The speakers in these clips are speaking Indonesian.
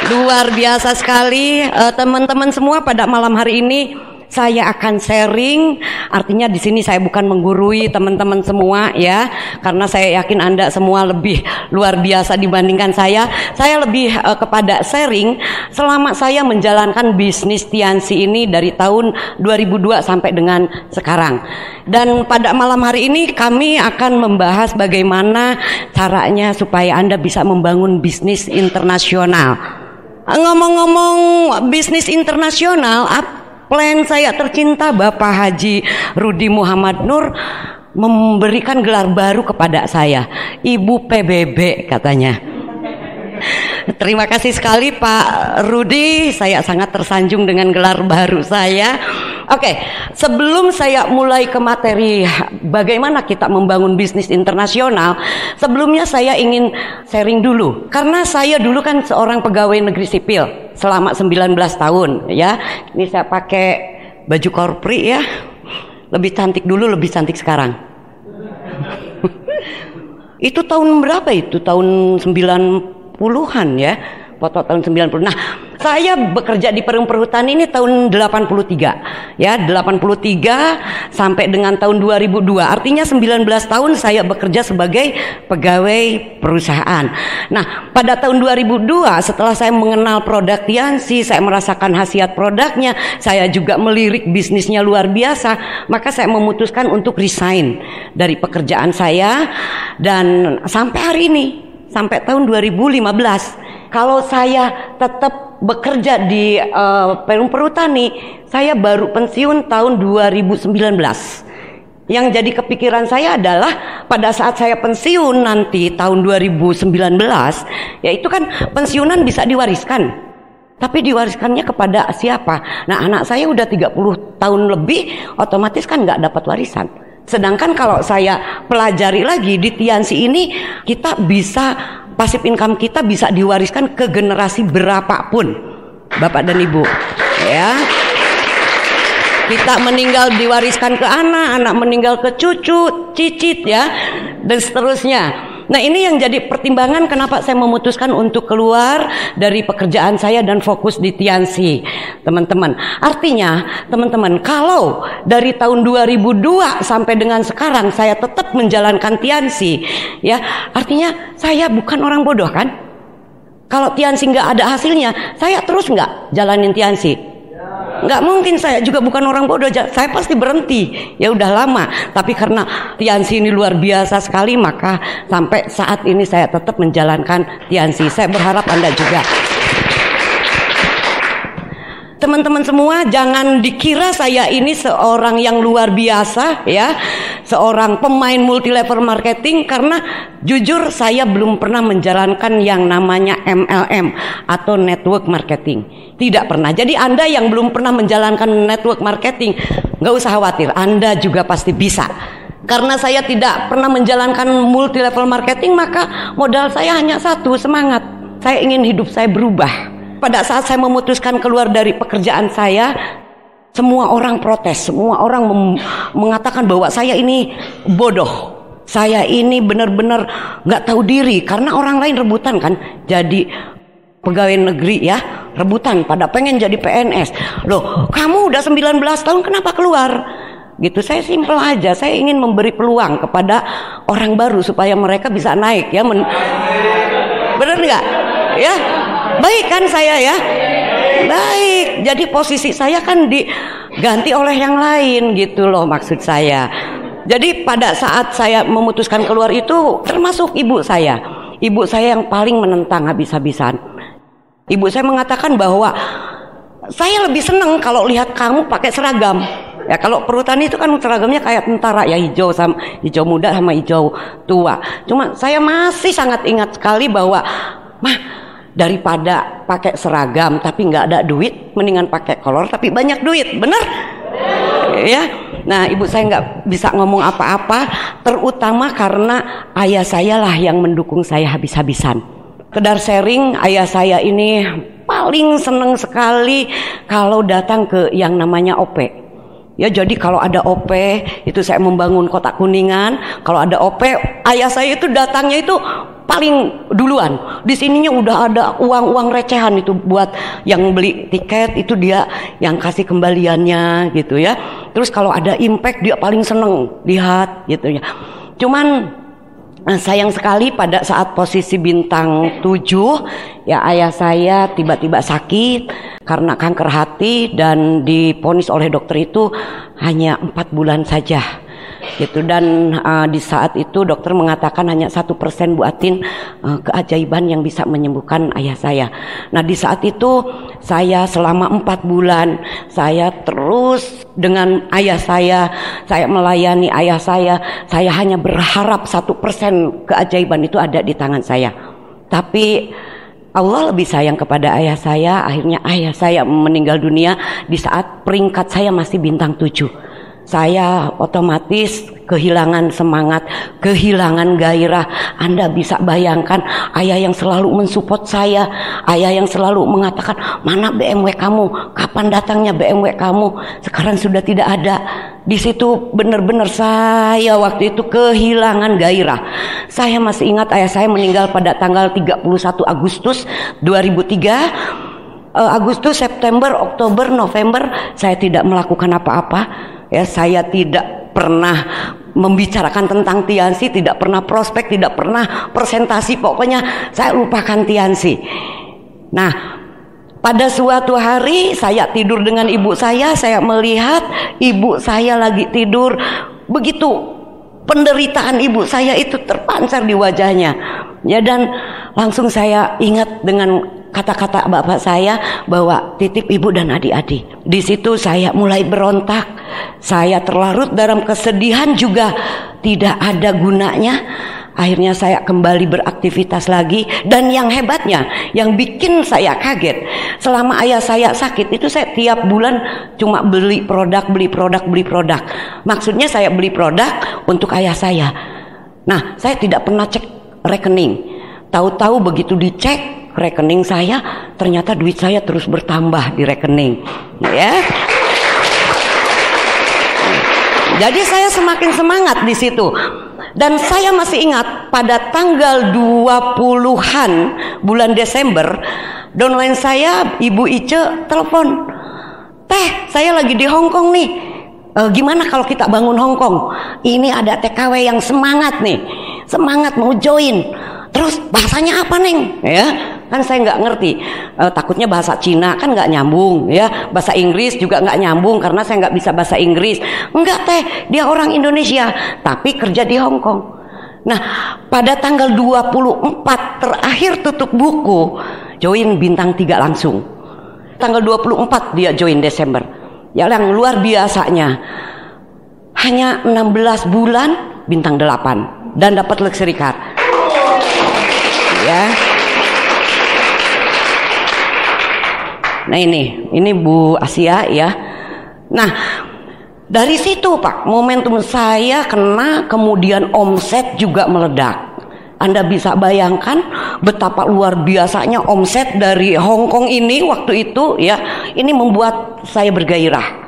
Luar biasa sekali, teman-teman semua. Pada malam hari ini saya akan sharing. Artinya di sini saya bukan menggurui teman-teman semua ya, karena saya yakin Anda semua lebih luar biasa dibandingkan saya. Saya lebih kepada sharing selama saya menjalankan bisnis Tiansi ini dari tahun 2002 sampai dengan sekarang. Dan pada malam hari ini kami akan membahas bagaimana caranya supaya Anda bisa membangun bisnis internasional. Ngomong-ngomong bisnis internasional, plan saya tercinta Bapak Haji Rudi Muhammad Nur memberikan gelar baru kepada saya, Ibu PBB katanya. Terima kasih sekali Pak Rudi, saya sangat tersanjung dengan gelar baru saya. Oke, sebelum saya mulai ke materi bagaimana kita membangun bisnis internasional, sebelumnya saya ingin sharing dulu. Karena saya dulu kan seorang pegawai negeri sipil selama 19 tahun ya. Ini saya pakai baju korpri ya. Lebih cantik dulu, lebih cantik sekarang. Itu tahun berapa itu? Tahun 90-an ya. Foto tahun 90. Nah, saya bekerja di Perum Perhutani ini tahun 83. Ya, 83 sampai dengan tahun 2002. Artinya 19 tahun saya bekerja sebagai pegawai perusahaan. Nah, pada tahun 2002 setelah saya mengenal produk Tiansi, saya merasakan khasiat produknya, saya juga melirik bisnisnya luar biasa, maka saya memutuskan untuk resign dari pekerjaan saya. Dan sampai hari ini, sampai tahun 2015, kalau saya tetap bekerja di Perum Perhutani, saya baru pensiun tahun 2019. Yang jadi kepikiran saya adalah pada saat saya pensiun nanti tahun 2019, ya itu kan pensiunan bisa diwariskan. Tapi diwariskannya kepada siapa? Nah, anak saya udah 30 tahun lebih, otomatis kan nggak dapat warisan. Sedangkan kalau saya pelajari lagi di Tiansi ini, kita bisa pasif income kita bisa diwariskan ke generasi berapapun, Bapak dan Ibu ya. Kita meninggal diwariskan ke anak, anak meninggal ke cucu, cicit ya, dan seterusnya. Nah, ini yang jadi pertimbangan kenapa saya memutuskan untuk keluar dari pekerjaan saya dan fokus di Tiansi, teman-teman. Artinya, teman-teman, kalau dari tahun 2002 sampai dengan sekarang saya tetap menjalankan Tiansi, ya, artinya saya bukan orang bodoh kan? Kalau Tiansi nggak ada hasilnya, saya terus nggak jalanin Tiansi. Nggak mungkin, saya juga bukan orang bodoh, saya pasti berhenti. Ya udah lama, tapi karena Tiansi ini luar biasa sekali, maka sampai saat ini saya tetap menjalankan Tiansi. Saya berharap Anda juga. Teman-teman semua, jangan dikira saya ini seorang yang luar biasa ya, seorang pemain multi level marketing, karena jujur saya belum pernah menjalankan yang namanya MLM atau network marketing. Tidak pernah. Jadi Anda yang belum pernah menjalankan network marketing, nggak usah khawatir, Anda juga pasti bisa. Karena saya tidak pernah menjalankan multi level marketing, maka modal saya hanya satu, semangat. Saya ingin hidup saya berubah. Pada saat saya memutuskan keluar dari pekerjaan saya, semua orang protes, semua orang mengatakan bahwa saya ini bodoh, saya ini benar-benar nggak tahu diri, karena orang lain rebutan kan jadi pegawai negeri ya, rebutan pada pengen jadi PNS. Loh, kamu udah 19 tahun kenapa keluar? Gitu. Saya simpel aja, saya ingin memberi peluang kepada orang baru supaya mereka bisa naik ya. Bener nggak? Ya, baik kan saya ya? Baik. Jadi posisi saya kan diganti oleh yang lain gitu loh, maksud saya. Jadi pada saat saya memutuskan keluar itu, termasuk ibu saya. Ibu saya yang paling menentang habis-habisan. Ibu saya mengatakan bahwa saya lebih senang kalau lihat kamu pakai seragam. Ya, kalau perhutani itu kan seragamnya kayak tentara ya, hijau sama hijau muda sama hijau tua. Cuma saya masih sangat ingat sekali bahwa, mah, daripada pakai seragam tapi nggak ada duit, mendingan pakai kolor tapi banyak duit, bener? Ya. Nah, ibu saya nggak bisa ngomong apa-apa, terutama karena ayah saya lah yang mendukung saya habis-habisan. Kedar sharing, ayah saya ini paling seneng sekali kalau datang ke yang namanya OP. Ya, jadi kalau ada OP itu saya membangun Kotak Kuningan. Kalau ada OP, ayah saya itu datangnya itu paling duluan. Di sininya udah ada uang-uang recehan itu buat yang beli tiket, itu dia yang kasih kembaliannya gitu ya. Terus kalau ada impact dia paling seneng lihat gitu ya. Cuman sayang sekali pada saat posisi bintang 7 ya, ayah saya tiba-tiba sakit karena kanker hati dan divonis oleh dokter itu hanya 4 bulan saja gitu. Dan di saat itu dokter mengatakan hanya 1% Bu Atin keajaiban yang bisa menyembuhkan ayah saya. Nah, di saat itu saya selama 4 bulan saya terus dengan ayah saya melayani ayah saya hanya berharap 1% keajaiban itu ada di tangan saya. Tapi Allah lebih sayang kepada ayah saya. Akhirnya ayah saya meninggal dunia di saat peringkat saya masih bintang 7. Saya otomatis kehilangan semangat, kehilangan gairah. Anda bisa bayangkan ayah yang selalu mensupport saya, ayah yang selalu mengatakan, mana BMW kamu, kapan datangnya BMW kamu, sekarang sudah tidak ada. Di situ benar-benar saya waktu itu kehilangan gairah. Saya masih ingat ayah saya meninggal pada tanggal 31 Agustus 2003. Agustus, September, Oktober, November saya tidak melakukan apa-apa. Ya, saya tidak pernah membicarakan tentang Tiansi, tidak pernah prospek, tidak pernah presentasi, pokoknya saya lupakan Tiansi. Nah, pada suatu hari saya tidur dengan ibu saya melihat ibu saya lagi tidur, begitu penderitaan ibu saya itu terpancar di wajahnya. Ya, dan langsung saya ingat dengan kata-kata bapak saya bahwa titip ibu dan adik-adik. Di situ saya mulai berontak. Saya terlarut dalam kesedihan juga tidak ada gunanya. Akhirnya saya kembali beraktivitas lagi. Dan yang hebatnya, yang bikin saya kaget, selama ayah saya sakit itu saya tiap bulan cuma beli produk. Maksudnya saya beli produk untuk ayah saya. Nah, saya tidak pernah cek rekening. Tahu-tahu begitu dicek rekening saya, ternyata duit saya terus bertambah di rekening, ya. Jadi saya semakin semangat di situ. Dan saya masih ingat pada tanggal 20-an bulan Desember, downline saya Ibu Ice telepon, "Teh, saya lagi di Hong Kong nih. Gimana kalau kita bangun Hong Kong? Ini ada TKW yang semangat nih, semangat mau join. Terus bahasanya apa, Neng?" Ya, kan saya nggak ngerti. Takutnya bahasa Cina kan nggak nyambung, ya. Bahasa Inggris juga nggak nyambung karena saya nggak bisa bahasa Inggris. Enggak, Teh, dia orang Indonesia tapi kerja di Hong Kong. Nah, pada tanggal 24 terakhir tutup buku, join bintang 3 langsung. Tanggal 24 dia join Desember. Ya, yang luar biasanya hanya 16 bulan bintang 8 dan dapat luxury car. Ya. Nah, ini Bu Asia ya. Nah, dari situ Pak, momentum saya kena, kemudian omset juga meledak. Anda bisa bayangkan betapa luar biasanya omset dari Hong Kong ini waktu itu ya. Ini membuat saya bergairah.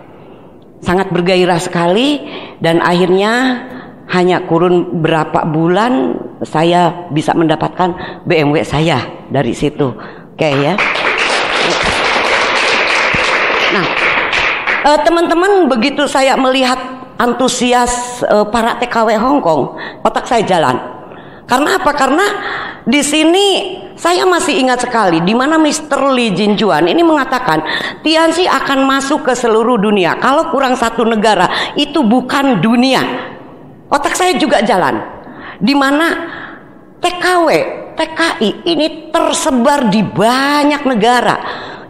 Sangat bergairah sekali, dan akhirnya hanya kurun berapa bulan saya bisa mendapatkan BMW saya dari situ. Oke ya. Nah, teman-teman, begitu saya melihat antusias para TKW Hong Kong, otak saya jalan. Karena apa? Karena di sini saya masih ingat sekali di mana Mr. Lee Jin Juan ini mengatakan Tiansi akan masuk ke seluruh dunia. Kalau kurang satu negara itu bukan dunia. Otak saya juga jalan. Di mana TKW, TKI ini tersebar di banyak negara,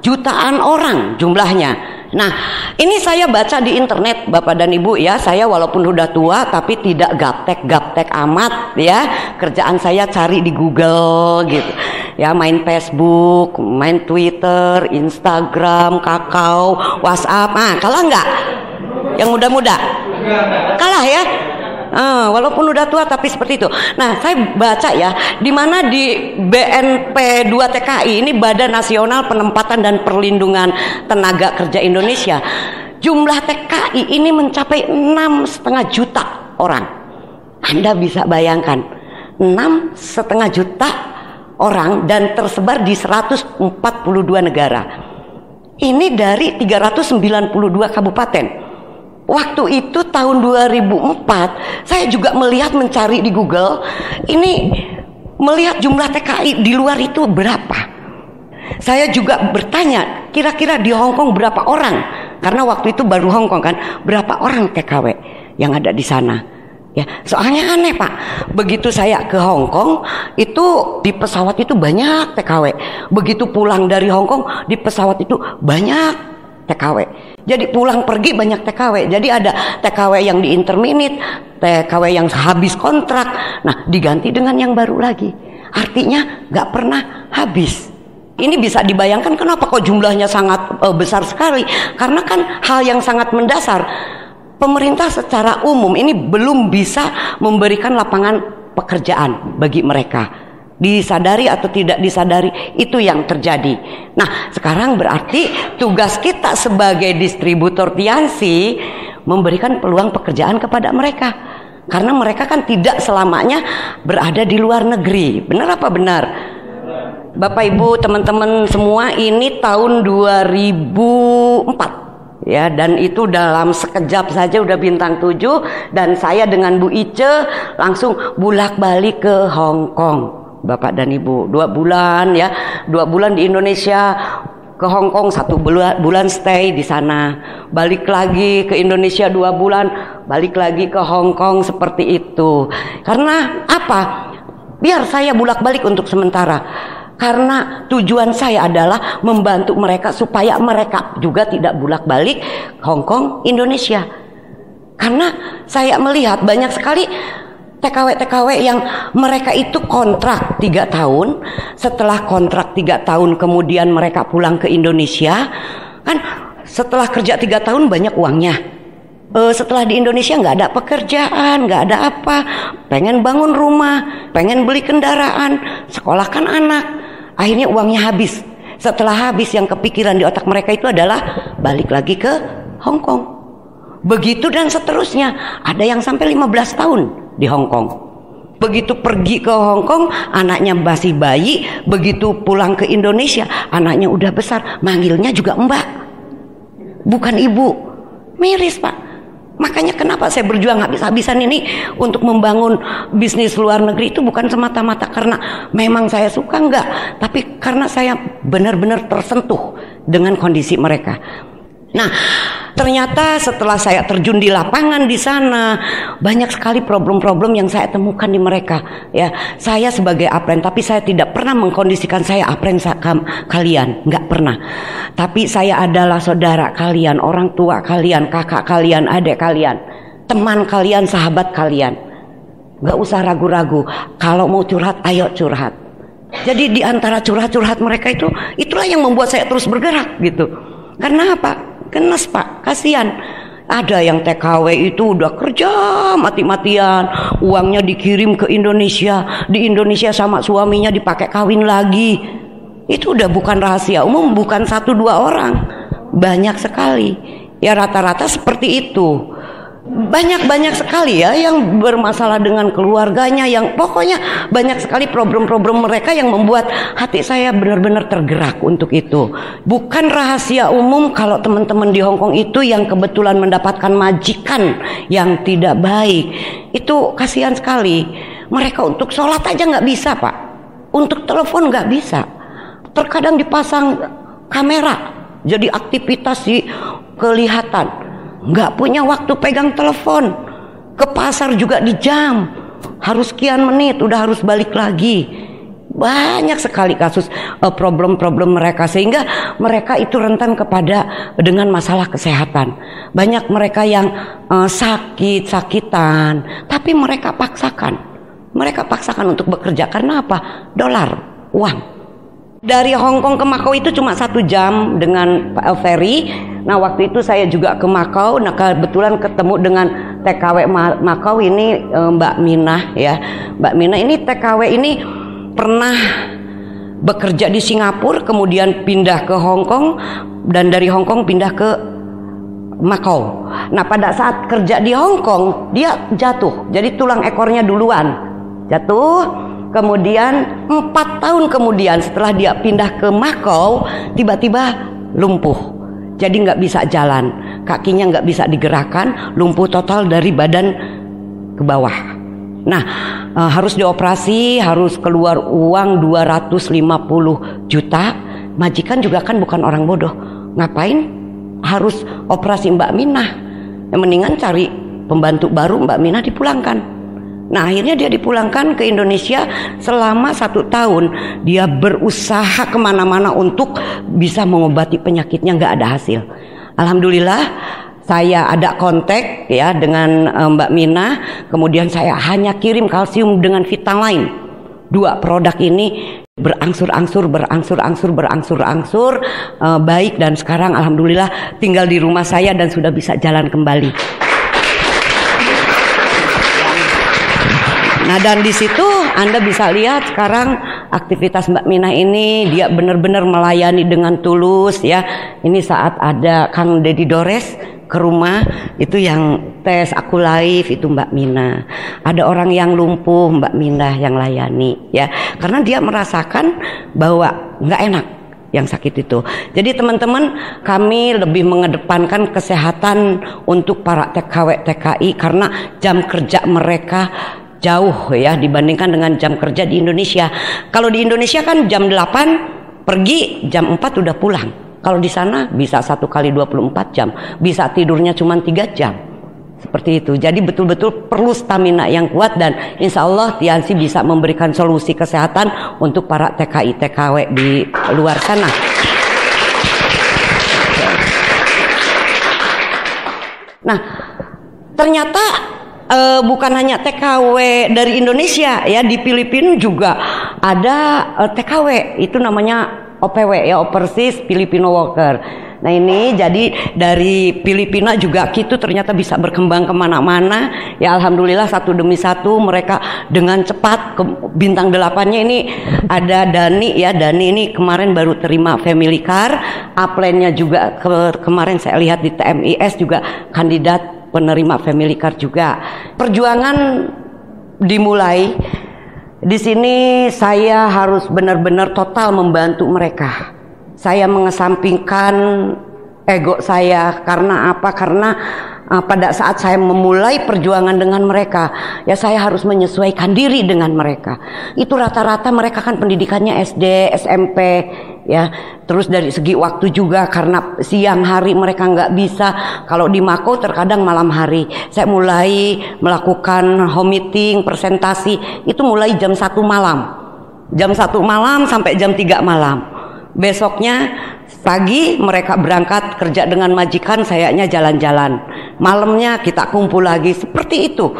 jutaan orang jumlahnya. Nah, ini saya baca di internet Bapak dan Ibu ya. Saya walaupun udah tua tapi tidak gaptek amat ya. Kerjaan saya cari di Google gitu. Ya, main Facebook, main Twitter, Instagram, Kakao, WhatsApp. Nah, kalah nggak? Yang muda-muda? Kalah ya? Walaupun udah tua tapi seperti itu. Nah, saya baca ya, di mana di BNP 2 TKI ini Badan Nasional Penempatan dan Perlindungan Tenaga Kerja Indonesia, jumlah TKI ini mencapai 6,5 juta orang. Anda bisa bayangkan, 6,5 juta orang dan tersebar di 142 negara. Ini dari 392 kabupaten. Waktu itu tahun 2004, saya juga melihat, mencari di Google, ini melihat jumlah TKI di luar itu berapa. Saya juga bertanya, kira-kira di Hong Kong berapa orang? Karena waktu itu baru Hong Kong kan, berapa orang TKW yang ada di sana? Ya, soalnya aneh Pak. Begitu saya ke Hong Kong, itu di pesawat itu banyak TKW. Begitu pulang dari Hong Kong, di pesawat itu banyak TKW. Jadi pulang pergi banyak TKW. Jadi ada TKW yang di interminute, TKW yang habis kontrak. Nah, diganti dengan yang baru lagi. Artinya nggak pernah habis. Ini bisa dibayangkan kenapa kok jumlahnya sangat besar sekali. Karena kan hal yang sangat mendasar. Pemerintah secara umum ini belum bisa memberikan lapangan pekerjaan bagi mereka. Disadari atau tidak disadari, itu yang terjadi. Nah, sekarang berarti tugas kita sebagai distributor Tiansi memberikan peluang pekerjaan kepada mereka. Karena mereka kan tidak selamanya berada di luar negeri. Benar apa benar? Bapak Ibu, teman-teman semua, ini tahun 2004 ya, dan itu dalam sekejap saja udah bintang 7, dan saya dengan Bu Ice langsung bolak-balik ke Hong Kong, Bapak dan Ibu. 2 bulan ya, 2 bulan di Indonesia, ke Hong Kong 1 bulan stay di sana, balik lagi ke Indonesia 2 bulan, balik lagi ke Hong Kong, seperti itu. Karena apa? Biar saya bolak-balik untuk sementara. Karena tujuan saya adalah membantu mereka supaya mereka juga tidak bolak-balik Hong Kong, Indonesia. Karena saya melihat banyak sekali TKW-TKW yang mereka itu kontrak 3 tahun. Setelah kontrak 3 tahun kemudian mereka pulang ke Indonesia. Kan setelah kerja 3 tahun banyak uangnya. Setelah di Indonesia nggak ada pekerjaan, nggak ada apa. Pengen bangun rumah, pengen beli kendaraan, sekolahkan anak. Akhirnya uangnya habis. Setelah habis, yang kepikiran di otak mereka itu adalah balik lagi ke Hong Kong. Begitu dan seterusnya. Ada yang sampai 15 tahun di Hong Kong. Begitu pergi ke Hong Kong, anaknya masih bayi. Begitu pulang ke Indonesia, anaknya udah besar. Manggilnya juga Mbak, bukan Ibu. Miris Pak. Makanya kenapa saya berjuang habis-habisan ini untuk membangun bisnis luar negeri, itu bukan semata-mata karena memang saya suka, enggak, tapi karena saya benar-benar tersentuh dengan kondisi mereka. Nah, ternyata setelah saya terjun di lapangan di sana, banyak sekali problem-problem yang saya temukan di mereka. Ya, saya sebagai apren, tapi saya tidak pernah mengkondisikan saya apren kalian, nggak pernah. Tapi saya adalah saudara kalian, orang tua kalian, kakak kalian, adik kalian, teman kalian, sahabat kalian. Nggak usah ragu-ragu. Kalau mau curhat, ayo curhat. Jadi di antara curhat-curhat mereka itu, itulah yang membuat saya terus bergerak gitu. Karena apa? Kenes Pak, kasihan. Ada yang TKW itu udah kerja mati-matian, uangnya dikirim ke Indonesia, di Indonesia sama suaminya dipakai kawin lagi. Itu udah bukan rahasia umum, bukan 1-2 orang, banyak sekali. Ya rata-rata seperti itu. Banyak sekali ya yang bermasalah dengan keluarganya, yang pokoknya banyak sekali problem-problem mereka yang membuat hati saya benar-benar tergerak untuk itu. Bukan rahasia umum kalau teman-teman di Hong Kong itu yang kebetulan mendapatkan majikan yang tidak baik, itu kasihan sekali. Mereka untuk sholat aja nggak bisa Pak, untuk telepon nggak bisa. Terkadang dipasang kamera, jadi aktivitas di kelihatan. Nggak punya waktu pegang telepon. Ke pasar juga di jam, harus sekian menit udah harus balik lagi. Banyak sekali kasus problem-problem mereka, sehingga mereka itu rentan kepada dengan masalah kesehatan. Banyak mereka yang sakitan, tapi mereka paksakan untuk bekerja. Karena apa? Dolar, uang. Dari Hong Kong ke Makau itu cuma 1 jam dengan ferry. Nah waktu itu saya juga ke Makau. Nah kebetulan ketemu dengan TKW Makau ini, Mbak Minah ya. Mbak Minah ini TKW ini pernah bekerja di Singapura, kemudian pindah ke Hong Kong, dan dari Hong Kong pindah ke Macau. Nah pada saat kerja di Hong Kong dia jatuh, jadi tulang ekornya duluan jatuh. Kemudian 4 tahun kemudian setelah dia pindah ke Macau, tiba-tiba lumpuh, jadi nggak bisa jalan, kakinya nggak bisa digerakkan, lumpuh total dari badan ke bawah. Nah harus dioperasi, harus keluar uang 250 juta. Majikan juga kan bukan orang bodoh, ngapain harus operasi Mbak Minah, yang mendingan cari pembantu baru, Mbak Minah dipulangkan. Nah akhirnya dia dipulangkan ke Indonesia. Selama 1 tahun dia berusaha kemana-mana untuk bisa mengobati penyakitnya, nggak ada hasil. Alhamdulillah saya ada kontak ya dengan Mbak Minah, kemudian saya hanya kirim kalsium dengan Vitaline. 2 produk ini berangsur-angsur baik, dan sekarang alhamdulillah tinggal di rumah saya dan sudah bisa jalan kembali. Nah dan di situ Anda bisa lihat sekarang aktivitas Mbak Minah ini, dia benar-benar melayani dengan tulus ya. Ini saat ada Kang Deddy Dores ke rumah, itu yang tes aku live itu Mbak Minah. Ada orang yang lumpuh, Mbak Minah yang layani ya, karena dia merasakan bahwa nggak enak yang sakit itu. Jadi teman-teman, kami lebih mengedepankan kesehatan untuk para TKW TKI karena jam kerja mereka jauh ya dibandingkan dengan jam kerja di Indonesia. Kalau di Indonesia kan jam 8 pergi, jam 4 udah pulang. Kalau di sana bisa 1 kali 24 jam, bisa tidurnya cuma 3 jam. Seperti itu. Jadi betul-betul perlu stamina yang kuat, dan insya Allah Tiansi bisa memberikan solusi kesehatan untuk para TKI TKW di luar sana. Nah, ternyata bukan hanya TKW dari Indonesia ya, di Filipina juga ada TKW, itu namanya OPW ya, Overseas Filipino Worker. Nah ini jadi dari Filipina juga gitu ternyata bisa berkembang kemana-mana ya, alhamdulillah satu demi satu mereka dengan cepat ke bintang 8-nya. Ini ada Dani ya, Dani ini kemarin baru terima family car, upline-nya juga kemarin saya lihat di TMIS juga kandidat penerima family car juga. Perjuangan dimulai di sini, saya harus benar-benar total membantu mereka. Saya mengesampingkan ego saya. Karena apa? Karena pada saat saya memulai perjuangan dengan mereka, ya saya harus menyesuaikan diri dengan mereka. Itu rata-rata mereka kan pendidikannya SD, SMP, ya. Terus dari segi waktu juga, karena siang hari mereka nggak bisa. Kalau di Macau terkadang malam hari. Saya mulai melakukan home meeting, presentasi, itu mulai jam 1 malam. Jam 1 malam sampai jam 3 malam. Besoknya pagi mereka berangkat kerja dengan majikan, sayanya jalan-jalan. Malamnya kita kumpul lagi, seperti itu.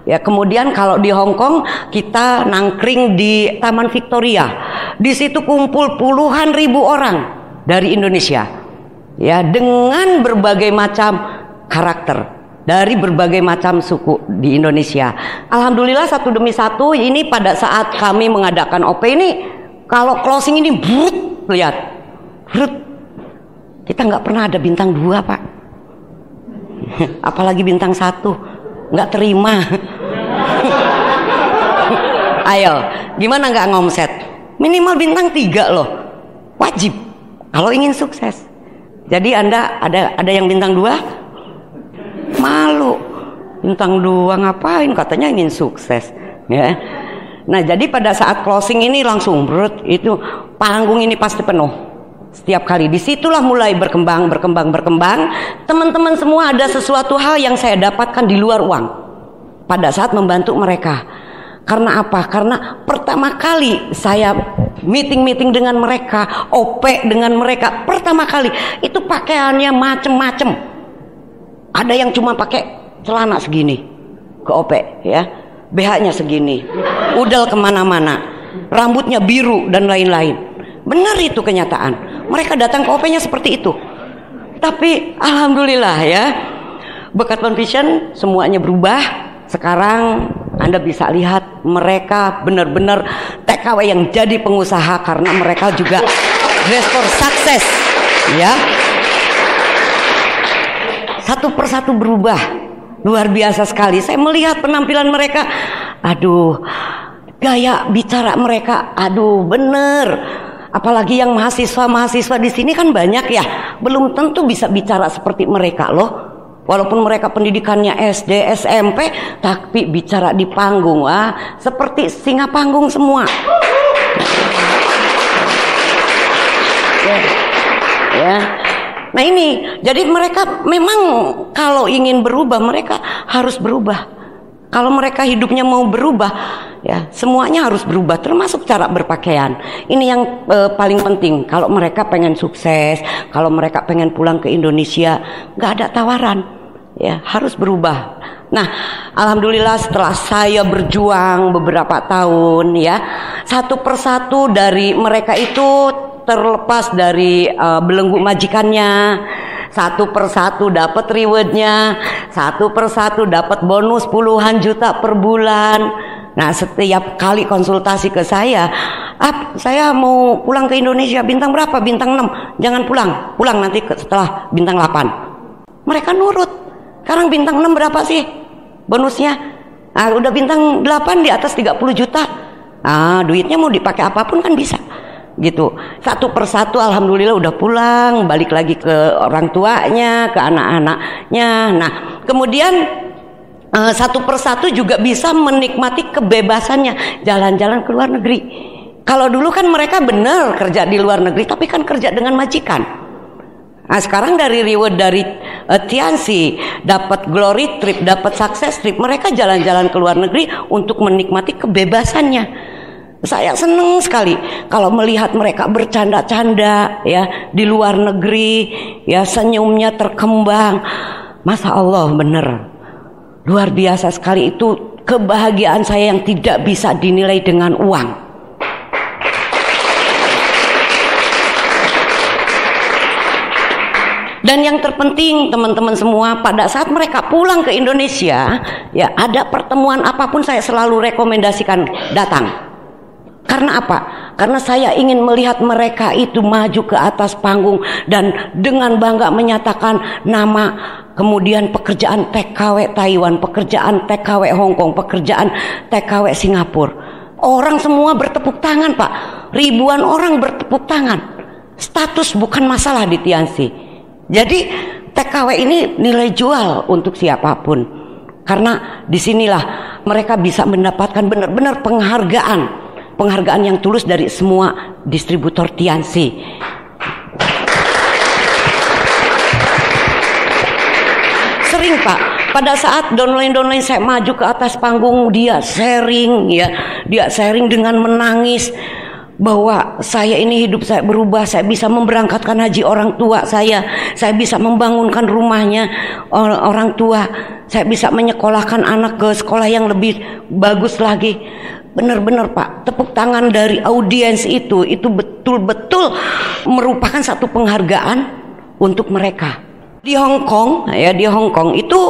Ya, kemudian kalau di Hong Kong kita nangkring di Taman Victoria. Di situ kumpul puluhan ribu orang dari Indonesia. Ya, dengan berbagai macam karakter dari berbagai macam suku di Indonesia. Alhamdulillah satu demi satu ini pada saat kami mengadakan OP ini, kalau closing ini lihat, kita nggak pernah ada bintang 2 Pak, apalagi bintang 1, nggak terima. Ayo, gimana nggak ngomset? Minimal bintang 3 loh, wajib kalau ingin sukses. Jadi Anda ada yang bintang 2, malu. Bintang 2 ngapain? Katanya ingin sukses, ya. Nah jadi pada saat closing ini langsung itu panggung ini pasti penuh setiap kali. Disitulah mulai berkembang. Teman-teman semua ada sesuatu hal yang saya dapatkan di luar uang pada saat membantu mereka. Karena apa? Karena pertama kali saya meeting dengan mereka, OP dengan mereka, pertama kali itu pakaiannya macem-macem. Ada yang cuma pakai celana segini ke OP ya, BH-nya segini, udel kemana-mana, rambutnya biru dan lain-lain. Benar itu kenyataan. Mereka datang ke OP-nya seperti itu. Tapi alhamdulillah ya, berkat One Vision semuanya berubah. Sekarang Anda bisa lihat mereka benar-benar TKW yang jadi pengusaha karena mereka juga dress for success ya. satu persatu berubah. Luar biasa sekali. Saya melihat penampilan mereka, aduh, gaya bicara mereka, aduh, bener. Apalagi yang mahasiswa di sini kan banyak ya, belum tentu bisa bicara seperti mereka loh. Walaupun mereka pendidikannya SD, SMP, tapi bicara di panggung, seperti singa panggung semua. Ya. Nah ini, jadi mereka memang kalau ingin berubah, mereka harus berubah. Kalau mereka hidupnya mau berubah, ya semuanya harus berubah, termasuk cara berpakaian. Ini yang paling penting. Kalau mereka pengen sukses, kalau mereka pengen pulang ke Indonesia, nggak ada tawaran, ya harus berubah. Nah, alhamdulillah setelah saya berjuang beberapa tahun, ya satu persatu dari mereka itu terlepas dari belenggu majikannya, satu persatu dapat rewardnya, satu persatu dapat bonus puluhan juta per bulan. Nah setiap kali konsultasi ke saya mau pulang ke Indonesia, bintang berapa? Bintang 6. Jangan pulang nanti setelah bintang 8. Mereka nurut. Sekarang bintang 6 berapa sih bonusnya? Udah bintang 8 di atas 30 juta. Duitnya mau dipakai apapun kan bisa. Gitu, satu persatu alhamdulillah udah pulang, balik lagi ke orang tuanya, ke anak-anaknya. Nah kemudian satu persatu juga bisa menikmati kebebasannya, jalan-jalan ke luar negeri. Kalau dulu kan mereka benar kerja di luar negeri, tapi kan kerja dengan majikan. Nah sekarang dari reward dari Tiansi, dapat glory trip, dapat success trip, mereka jalan-jalan ke luar negeri untuk menikmati kebebasannya. Saya senang sekali kalau melihat mereka bercanda-canda ya di luar negeri, ya senyumnya terkembang. Masya Allah, bener luar biasa sekali. Itu kebahagiaan saya yang tidak bisa dinilai dengan uang. Dan yang terpenting teman-teman semua, pada saat mereka pulang ke Indonesia, ya ada pertemuan apapun saya selalu rekomendasikan datang. Karena apa? Karena saya ingin melihat mereka itu maju ke atas panggung dan dengan bangga menyatakan nama, kemudian pekerjaan TKW Taiwan, pekerjaan TKW Hong Kong, pekerjaan TKW Singapura. Orang semua bertepuk tangan, Pak. Ribuan orang bertepuk tangan. Status bukan masalah di Tiansi. Jadi TKW ini nilai jual untuk siapapun. Karena disinilah mereka bisa mendapatkan benar-benar penghargaan yang tulus dari semua distributor Tiansi. Sering Pak, pada saat downline saya maju ke atas panggung, dia sharing dengan menangis bahwa saya ini hidup saya berubah, saya bisa memberangkatkan haji orang tua saya bisa membangunkan rumahnya orang tua, saya bisa menyekolahkan anak ke sekolah yang lebih bagus lagi. Benar-benar Pak, tepuk tangan dari audiens itu betul-betul merupakan satu penghargaan untuk mereka. Di Hong Kong, itu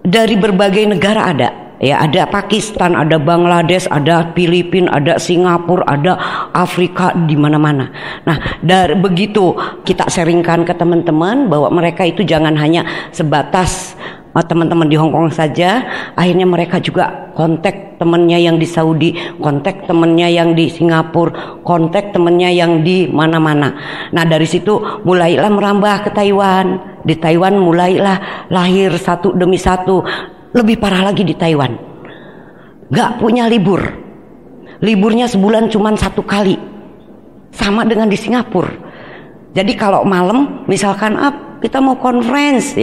dari berbagai negara ada. Ya, ada Pakistan, ada Bangladesh, ada Filipina, ada Singapura, ada Afrika, di mana-mana. Nah, dari begitu kita sharingkan ke teman-teman bahwa mereka itu jangan hanya sebatas teman-teman di Hong Kong saja. Akhirnya mereka juga kontak temannya yang di Saudi, kontak temannya yang di Singapura, kontak temannya yang di mana-mana. Nah dari situ mulailah merambah ke Taiwan. Di Taiwan mulailah lahir satu demi satu. Lebih parah lagi di Taiwan, gak punya libur. Liburnya sebulan cuma 1 kali. Sama dengan di Singapura. Jadi kalau malam misalkan kita mau conference,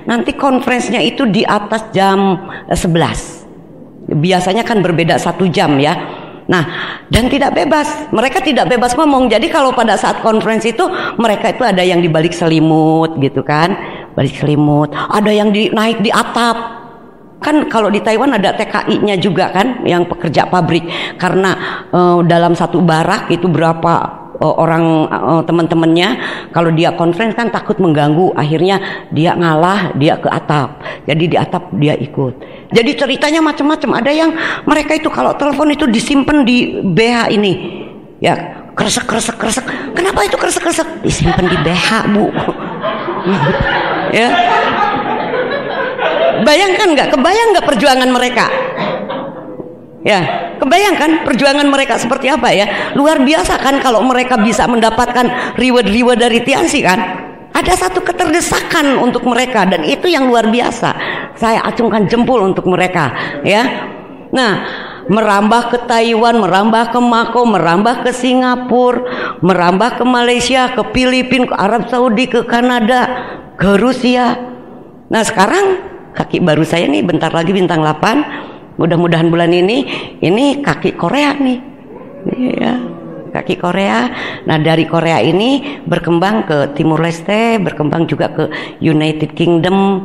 nanti conference-nya itu di atas jam 11. Biasanya kan berbeda 1 jam ya. Nah, dan tidak bebas. Mereka tidak bebas ngomong. Jadi kalau pada saat conference itu mereka itu ada yang di balik selimut gitu kan. Balik selimut, ada yang naik di atap. Kan kalau di Taiwan ada TKI-nya juga kan, yang pekerja pabrik. Karena dalam satu barak itu berapa orang teman-temannya, kalau dia conference kan takut mengganggu, akhirnya dia ngalah, dia ke atap. Jadi di atap dia ikut. Jadi ceritanya macam-macam. Ada yang mereka itu kalau telepon itu disimpan di BH ini, ya kresek. Kenapa itu kresek? Disimpan di BH Bu. Ya, bayangkan nggak? Kebayang nggak perjuangan mereka? Ya, kebayangkan perjuangan mereka seperti apa ya? Luar biasa kan kalau mereka bisa mendapatkan reward dari Tianxi kan? Ada satu keterdesakan untuk mereka dan itu yang luar biasa. Saya acungkan jempol untuk mereka, ya. Nah, merambah ke Taiwan, merambah ke Makau, merambah ke Singapura, merambah ke Malaysia, ke Filipina, ke Arab Saudi, ke Kanada, ke Rusia. Nah, sekarang kaki baru saya nih bentar lagi bintang 8. Mudah-mudahan bulan ini kaki Korea nih, ya, kaki Korea. Nah, dari Korea ini berkembang ke Timur Leste, berkembang juga ke United Kingdom.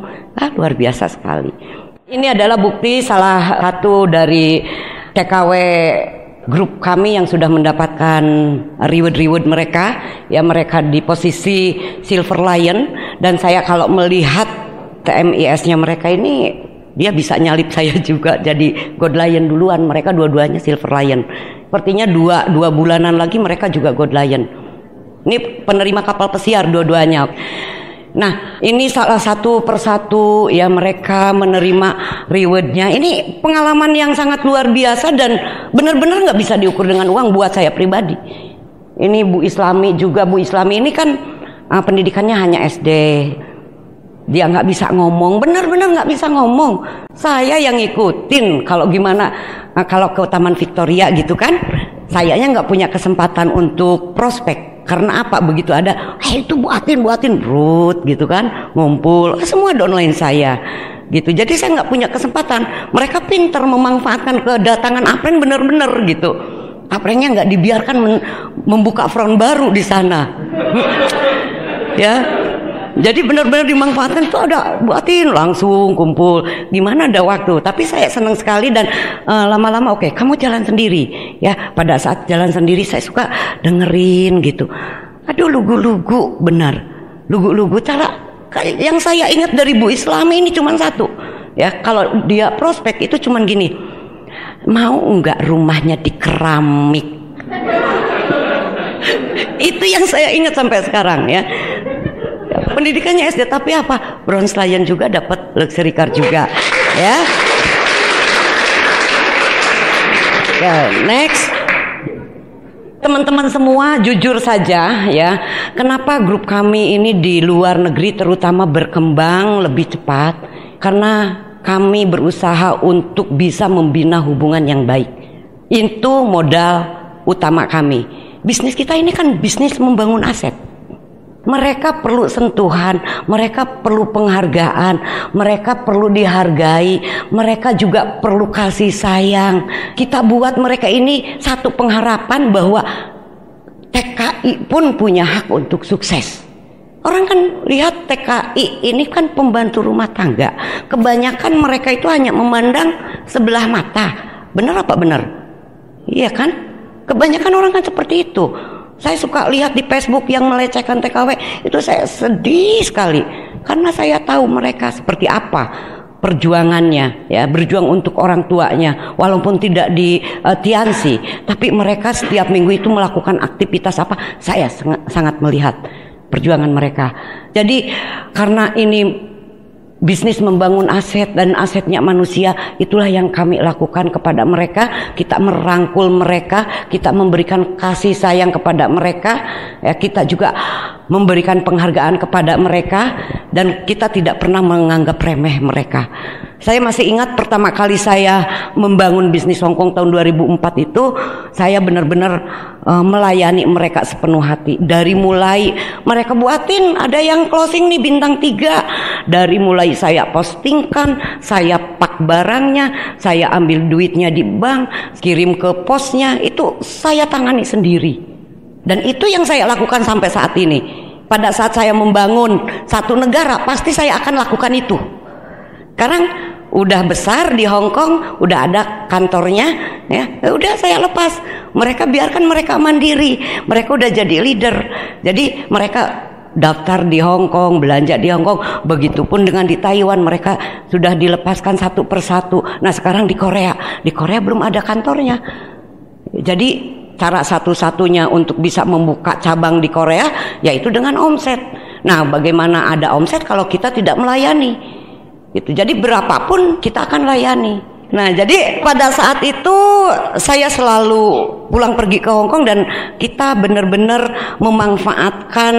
Luar biasa sekali. Ini adalah bukti salah satu dari TKW grup kami yang sudah mendapatkan reward mereka. Ya, mereka di posisi Silver Lion dan saya kalau melihat TMIS-nya mereka ini, dia bisa nyalip saya juga jadi God Lion duluan. Mereka dua-duanya Silver Lion. Sepertinya dua bulanan lagi mereka juga God Lion. Ini penerima kapal pesiar dua-duanya. Nah, ini salah satu persatu ya mereka menerima rewardnya. Ini pengalaman yang sangat luar biasa dan benar-benar nggak bisa diukur dengan uang buat saya pribadi. Ini Bu Islami juga. Bu Islami ini kan pendidikannya hanya SD. Dia nggak bisa ngomong, benar-benar nggak bisa ngomong. Saya yang ngikutin kalau gimana, kalau ke Taman Victoria gitu kan, sayanya nggak punya kesempatan untuk prospek. Karena apa? Begitu ada, itu buatin, brut gitu kan, ngumpul, semua downline saya. Gitu. Jadi saya nggak punya kesempatan. Mereka pintar memanfaatkan kedatangan Apren benar-benar gitu. Aprennya nggak dibiarkan membuka front baru di sana. Ya. Jadi benar-benar dimanfaatkan, itu ada buatin langsung kumpul. Gimana ada waktu? Tapi saya senang sekali dan lama-lama oke, kamu jalan sendiri ya. Pada saat jalan sendiri saya suka dengerin gitu. Aduh, lugu-lugu benar. Lugu-lugu cara yang saya ingat dari Bu Islami ini cuma satu. Ya, kalau dia prospek itu cuma gini. Mau enggak rumahnya di keramik? Itu yang saya ingat sampai sekarang ya. Pendidikannya SD tapi apa? Bronze Lion juga, dapat luxury car juga ya. Ya, next. Teman-teman semua jujur saja ya, kenapa grup kami ini di luar negeri terutama berkembang lebih cepat? Karena kami berusaha untuk bisa membina hubungan yang baik. Itu modal utama kami. Bisnis kita ini kan bisnis membangun aset. Mereka perlu sentuhan, mereka perlu penghargaan, mereka perlu dihargai, mereka juga perlu kasih sayang. Kita buat mereka ini satu pengharapan bahwa TKI pun punya hak untuk sukses. Orang kan lihat TKI ini kan pembantu rumah tangga. Kebanyakan mereka itu hanya memandang sebelah mata. Benar apa benar? Iya kan? Kebanyakan orang kan seperti itu. Saya suka lihat di Facebook yang melecehkan TKW, itu saya sedih sekali karena saya tahu mereka seperti apa perjuangannya ya, berjuang untuk orang tuanya walaupun tidak di Tianxi, tapi mereka setiap minggu itu melakukan aktivitas apa, saya sangat melihat perjuangan mereka. Jadi karena ini bisnis membangun aset dan asetnya manusia, itulah yang kami lakukan kepada mereka. Kita merangkul mereka, kita memberikan kasih sayang kepada mereka ya, kita juga memberikan penghargaan kepada mereka dan kita tidak pernah menganggap remeh mereka. Saya masih ingat pertama kali saya membangun bisnis Hongkong tahun 2004 itu, saya benar-benar melayani mereka sepenuh hati. Dari mulai mereka buatin, ada yang closing nih bintang 3. Dari mulai saya postingkan, saya pak barangnya, saya ambil duitnya di bank, kirim ke posnya, itu saya tangani sendiri. Dan itu yang saya lakukan sampai saat ini. Pada saat saya membangun satu negara, pasti saya akan lakukan itu. Sekarang udah besar di Hong Kong, udah ada kantornya ya, udah saya lepas. Mereka biarkan mereka mandiri. Mereka udah jadi leader. Jadi mereka daftar di Hong Kong, belanja di Hong Kong. Begitupun dengan di Taiwan, mereka sudah dilepaskan satu persatu. Nah, sekarang di Korea belum ada kantornya. Jadi cara satu-satunya untuk bisa membuka cabang di Korea yaitu dengan omset. Nah, bagaimana ada omset kalau kita tidak melayani? Gitu. Jadi berapapun kita akan layani. Nah, jadi pada saat itu saya selalu pulang pergi ke Hong Kong dan kita benar-benar memanfaatkan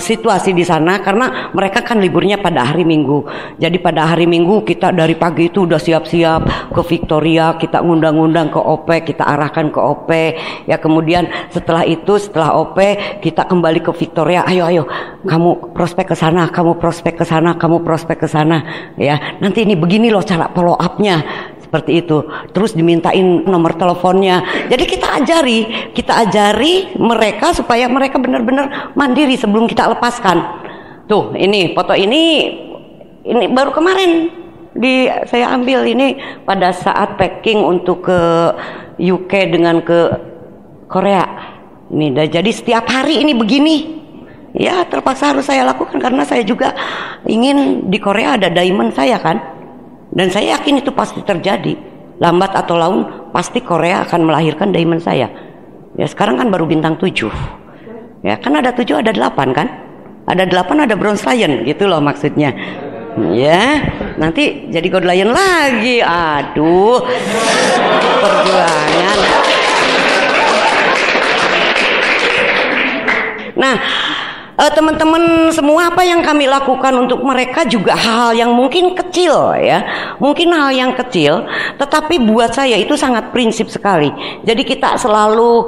situasi di sana karena mereka kan liburnya pada hari Minggu. Jadi pada hari Minggu kita dari pagi itu udah siap-siap ke Victoria, kita ngundang-ngundang ke OP, kita arahkan ke OP. Ya kemudian setelah itu setelah OP kita kembali ke Victoria. Ayo, kamu prospek ke sana, kamu prospek ke sana, kamu prospek ke sana. Ya, nanti ini begini loh cara follow up-nya. Seperti itu. Terus dimintain nomor teleponnya. Jadi kita ajari mereka supaya mereka benar-benar mandiri sebelum kita lepaskan. Tuh, ini foto ini baru kemarin saya ambil ini pada saat packing untuk ke UK dengan ke Korea. Ini jadi setiap hari ini begini. Ya, terpaksa harus saya lakukan karena saya juga ingin di Korea ada diamond saya kan. Dan saya yakin itu pasti terjadi. Lambat atau laun pasti Korea akan melahirkan diamond saya. Ya sekarang kan baru bintang 7. Ya kan ada 7 ada 8 kan. Ada 8 ada bronze lion gitu loh maksudnya. Ya nanti jadi gold lion lagi. Aduh perjuangan. Nah teman-teman semua, apa yang kami lakukan untuk mereka juga hal yang mungkin kecil ya, mungkin hal yang kecil, tetapi buat saya itu sangat prinsip sekali. Jadi kita selalu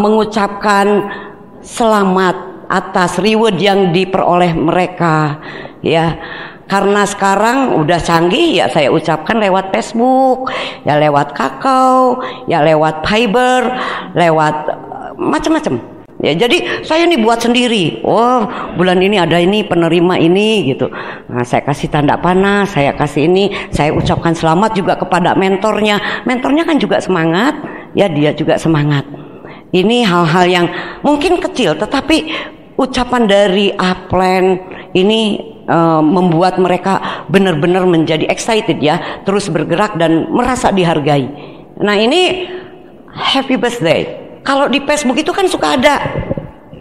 mengucapkan selamat atas reward yang diperoleh mereka ya. Karena sekarang udah canggih ya, saya ucapkan lewat Facebook, ya lewat Kakao, ya lewat Fiber, lewat macam-macam. Ya, jadi saya nih buat sendiri. Oh, bulan ini ada ini penerima ini gitu. Nah, saya kasih tanda panah, saya kasih ini, saya ucapkan selamat juga kepada mentornya. Mentornya kan juga semangat, ya dia juga semangat. Ini hal-hal yang mungkin kecil, tetapi ucapan dari Upland ini membuat mereka benar-benar menjadi excited ya, terus bergerak dan merasa dihargai. Nah, ini happy birthday. Kalau di Facebook itu kan suka ada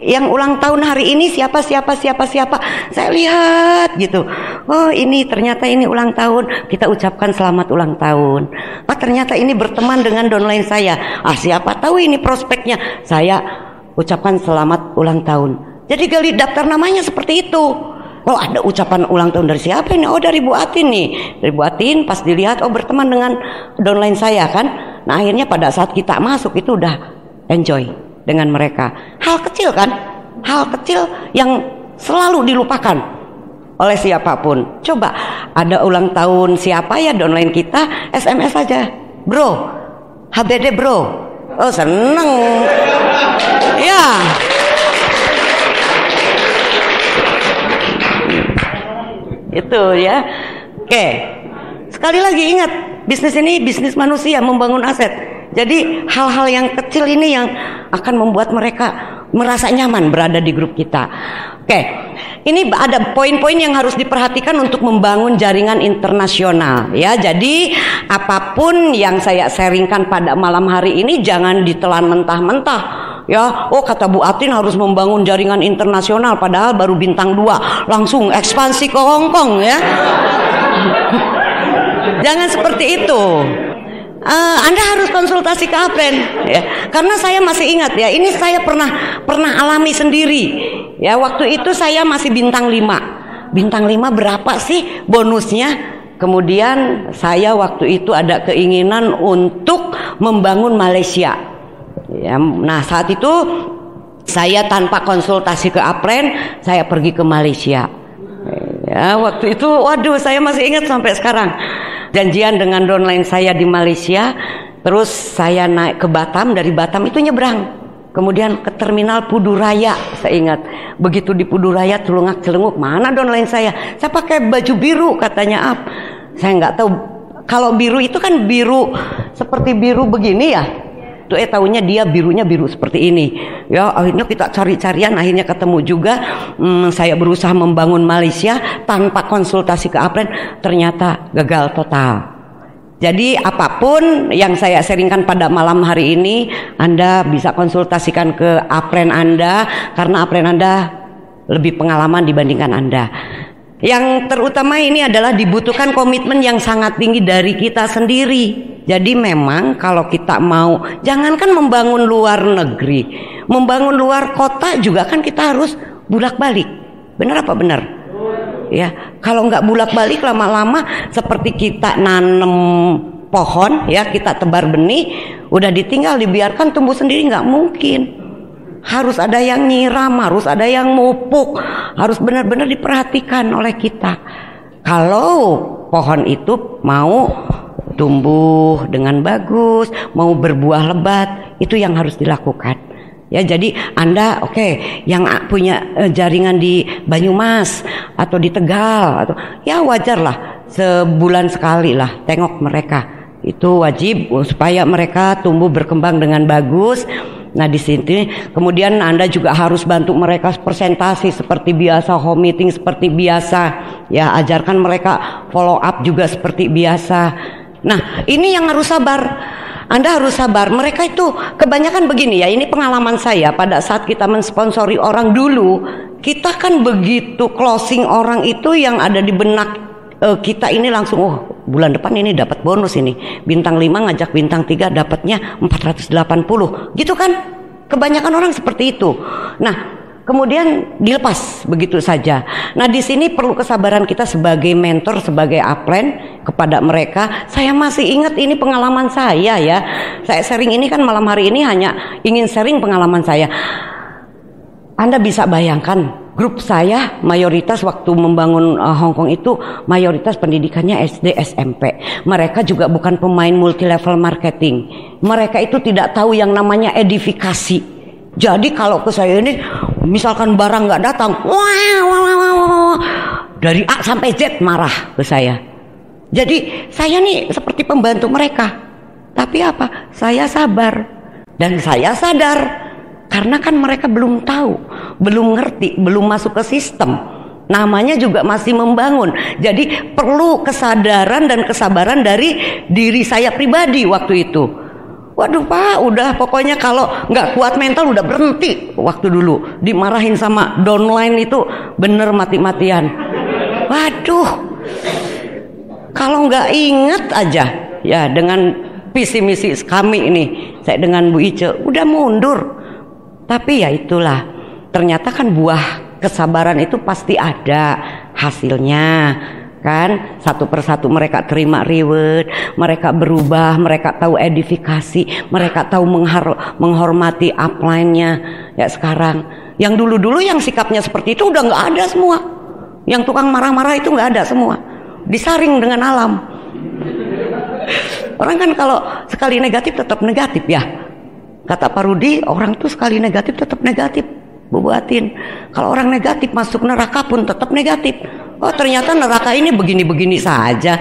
yang ulang tahun hari ini siapa. Saya lihat gitu. Oh ini ternyata ini ulang tahun. Kita ucapkan selamat ulang tahun. Oh ternyata ini berteman dengan downline saya. Siapa tahu ini prospeknya. Saya ucapkan selamat ulang tahun. Jadi gali daftar namanya seperti itu. Oh ada ucapan ulang tahun dari siapa ini? Oh dari Bu Atin nih. Dari Bu Atin pas dilihat oh berteman dengan downline saya kan. Nah akhirnya pada saat kita masuk itu udah enjoy dengan mereka. Hal kecil kan, hal kecil yang selalu dilupakan oleh siapapun. Coba ada ulang tahun siapa ya downline kita, SMS aja, bro, HBD bro. Oh seneng ya. Itu ya. Oke, sekali lagi ingat, bisnis ini bisnis manusia, membangun aset. Jadi hal-hal yang kecil ini yang akan membuat mereka merasa nyaman berada di grup kita. Oke, ini ada poin-poin yang harus diperhatikan untuk membangun jaringan internasional ya. Jadi apapun yang saya sharingkan pada malam hari ini jangan ditelan mentah-mentah ya. Oh kata Bu Atin harus membangun jaringan internasional padahal baru bintang 2 langsung ekspansi ke Hong Kong ya. Jangan seperti itu. Anda harus konsultasi ke Upland ya. Karena saya masih ingat ya, ini saya pernah alami sendiri. Ya, waktu itu saya masih bintang 5. Bintang 5 berapa sih bonusnya? Kemudian saya waktu itu ada keinginan untuk membangun Malaysia. Ya, nah saat itu saya tanpa konsultasi ke Upland, saya pergi ke Malaysia. Ya, waktu itu waduh saya masih ingat sampai sekarang. Janjian dengan downline saya di Malaysia, terus saya naik ke Batam, dari Batam itu nyebrang, kemudian ke terminal Puduraya. Saya ingat, begitu di Puduraya celungak-celunguk, mana downline saya pakai baju biru katanya saya nggak tahu, kalau biru itu kan biru seperti biru begini ya. Tahunya dia birunya biru seperti ini ya. Akhirnya kita cari-carian, akhirnya ketemu juga. Saya berusaha membangun Malaysia tanpa konsultasi ke Upland, ternyata gagal total. Jadi apapun yang saya sharingkan pada malam hari ini, Anda bisa konsultasikan ke Upland Anda, karena Upland Anda lebih pengalaman dibandingkan Anda. Yang terutama ini adalah dibutuhkan komitmen yang sangat tinggi dari kita sendiri. Jadi memang kalau kita mau, jangankan membangun luar negeri, membangun luar kota juga kan kita harus bulak-balik. Benar apa benar? Ya, kalau nggak bulak-balik lama-lama seperti kita nanam pohon, ya kita tebar benih, udah ditinggal dibiarkan tumbuh sendiri, nggak mungkin. Harus ada yang nyiram, harus ada yang mupuk, harus benar-benar diperhatikan oleh kita. Kalau pohon itu mau tumbuh dengan bagus, mau berbuah lebat, itu yang harus dilakukan. Ya, jadi Anda yang punya jaringan di Banyumas atau di Tegal atau ya wajarlah sebulan sekali lah tengok mereka. Itu wajib supaya mereka tumbuh berkembang dengan bagus. Nah di sini kemudian Anda juga harus bantu mereka presentasi seperti biasa, home meeting seperti biasa, ya ajarkan mereka follow up juga seperti biasa. Nah ini yang harus sabar. Anda harus sabar. Mereka itu kebanyakan begini ya, ini pengalaman saya pada saat kita mensponsori orang dulu, kita kan begitu closing orang itu yang ada di benak kita ini langsung, oh bulan depan ini dapat bonus ini, bintang 5 ngajak bintang 3 dapatnya 480 gitu kan. Kebanyakan orang seperti itu. Nah kemudian dilepas begitu saja. Nah di sini perlu kesabaran kita sebagai mentor, sebagai upline kepada mereka. Saya masih ingat ini pengalaman saya ya. Saya sharing ini kan malam hari ini hanya ingin sharing pengalaman saya. Anda bisa bayangkan grup saya mayoritas waktu membangun Hong Kong itu mayoritas pendidikannya SD SMP. Mereka juga bukan pemain multi level marketing. Mereka itu tidak tahu yang namanya edifikasi. Jadi kalau ke saya ini misalkan barang nggak datang, wah, dari A sampai Z marah ke saya. Jadi saya nih seperti pembantu mereka. Tapi apa? Saya sabar dan saya sadar. Karena kan mereka belum tahu, belum ngerti, belum masuk ke sistem. Namanya juga masih membangun. Jadi perlu kesadaran dan kesabaran dari diri saya pribadi waktu itu. Waduh Pak, udah pokoknya kalau nggak kuat mental udah berhenti. Waktu dulu dimarahin sama downline itu bener mati-matian. Waduh, kalau nggak inget aja ya dengan visi misi kami ini, saya dengan Bu Ice udah mundur. Tapi ya itulah, ternyata kan buah kesabaran itu pasti ada hasilnya kan. Satu persatu mereka terima reward, mereka berubah, mereka tahu edifikasi, mereka tahu menghormati upline-nya. Ya sekarang, yang dulu-dulu yang sikapnya seperti itu udah nggak ada semua. Yang tukang marah-marah itu nggak ada semua, disaring dengan alam. Orang kan kalau sekali negatif tetap negatif ya. Kata Pak Rudi, orang tuh sekali negatif tetap negatif, buatin. Kalau orang negatif masuk neraka pun tetap negatif. Oh ternyata neraka ini begini-begini saja.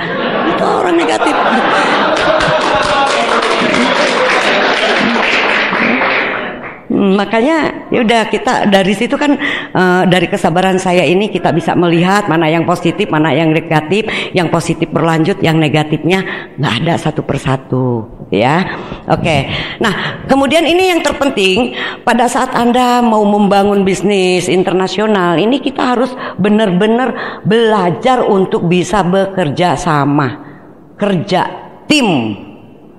Itu orang negatif. Makanya yaudah kita dari situ kan dari kesabaran saya ini kita bisa melihat mana yang positif, mana yang negatif. Yang positif berlanjut, yang negatifnya nggak ada satu persatu ya. Oke. Nah kemudian ini yang terpenting pada saat Anda mau membangun bisnis internasional ini, kita harus benar-benar belajar untuk bisa bekerja sama, kerja tim.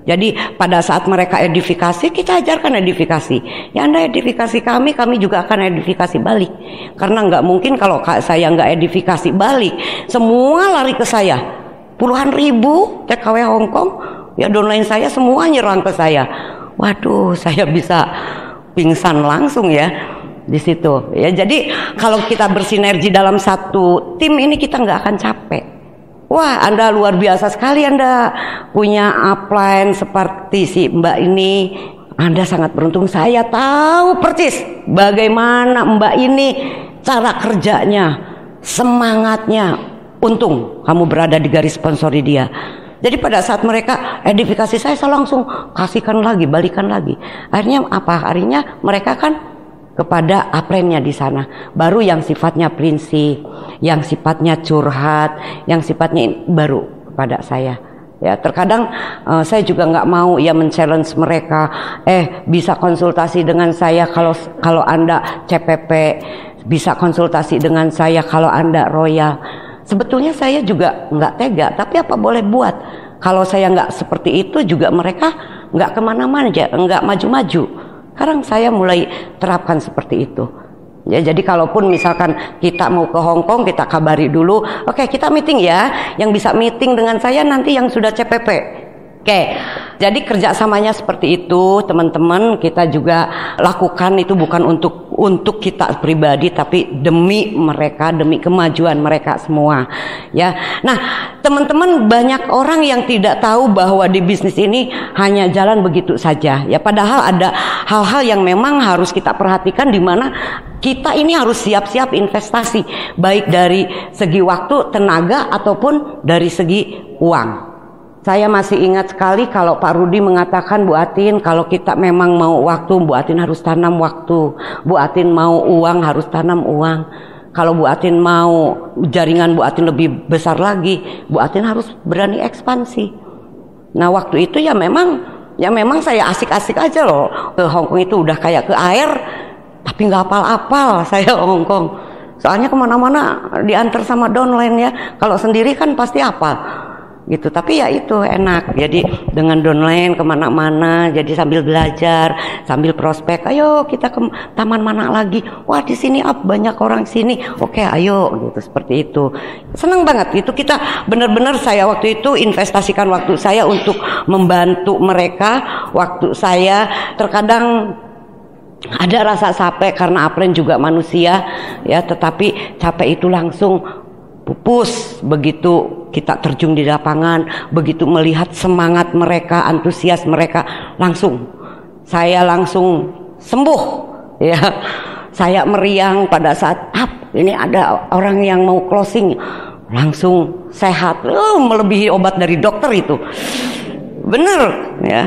Jadi pada saat mereka edifikasi, kita ajarkan edifikasi. Ya Anda edifikasi kami, kami juga akan edifikasi balik. Karena nggak mungkin kalau saya nggak edifikasi balik, semua lari ke saya. Puluhan ribu TKW Hong Kong, ya downline saya semua nyerang ke saya. Waduh, saya bisa pingsan langsung ya di situ. Ya jadi kalau kita bersinergi dalam satu tim ini kita nggak akan capek. Wah, Anda luar biasa sekali, Anda punya upline seperti si Mbak ini. Anda sangat beruntung. Saya tahu persis bagaimana Mbak ini cara kerjanya, semangatnya. Untung kamu berada di garis sponsori dia. Jadi pada saat mereka edifikasi saya langsung kasihkan lagi, balikan lagi. Akhirnya apa? Akhirnya mereka kan kepada upline-nya di sana, baru yang sifatnya prinsip, yang sifatnya curhat, yang sifatnya baru kepada saya. Ya terkadang saya juga nggak mau ya men-challenge mereka. Bisa konsultasi dengan saya kalau Anda CPP. bisa konsultasi dengan saya kalau Anda royal. Sebetulnya saya juga nggak tega, tapi apa boleh buat. Kalau saya nggak seperti itu juga mereka nggak kemana-mana, nggak maju-maju. Sekarang saya mulai terapkan seperti itu. Ya, jadi kalaupun misalkan kita mau ke Hong Kong, kita kabari dulu, oke, kita meeting ya. Yang bisa meeting dengan saya nanti yang sudah CPP. Oke, jadi kerjasamanya seperti itu, teman-teman. Kita juga lakukan itu bukan untuk kita pribadi, tapi demi mereka, demi kemajuan mereka semua. Ya, nah, teman-teman, banyak orang yang tidak tahu bahwa di bisnis ini hanya jalan begitu saja. Ya, padahal ada hal-hal yang memang harus kita perhatikan, di mana kita ini harus siap-siap investasi, baik dari segi waktu, tenaga, ataupun dari segi uang. Saya masih ingat sekali kalau Pak Rudi mengatakan, Bu Atin, kalau kita memang mau waktu, Bu Atin harus tanam waktu. Bu Atin mau uang, harus tanam uang. Kalau Bu Atin mau jaringan Bu Atin lebih besar lagi, Bu Atin harus berani ekspansi. Nah, waktu itu ya memang saya asik-asik aja loh. Ke Hong Kong itu udah kayak ke air, tapi nggak apal-apal saya Hong Kong. Soalnya kemana-mana diantar sama downline ya. Kalau sendiri kan pasti apal. Gitu, tapi ya itu enak. Jadi dengan downline kemana-mana, jadi sambil belajar, sambil prospek. Ayo kita ke taman mana lagi? Wah, di sini banyak orang sini. Oke, ayo, gitu, seperti itu. Senang banget. Itu kita benar-benar, saya waktu itu investasikan waktu saya untuk membantu mereka. Waktu saya terkadang ada rasa capek karena upline juga manusia, ya. Tetapi capek itu langsung pupus begitu kita terjun di lapangan, begitu melihat semangat mereka, antusias mereka, saya langsung sembuh, ya. Saya meriang pada saat ini ada orang yang mau closing, langsung sehat, melebihi obat dari dokter itu. Bener, ya.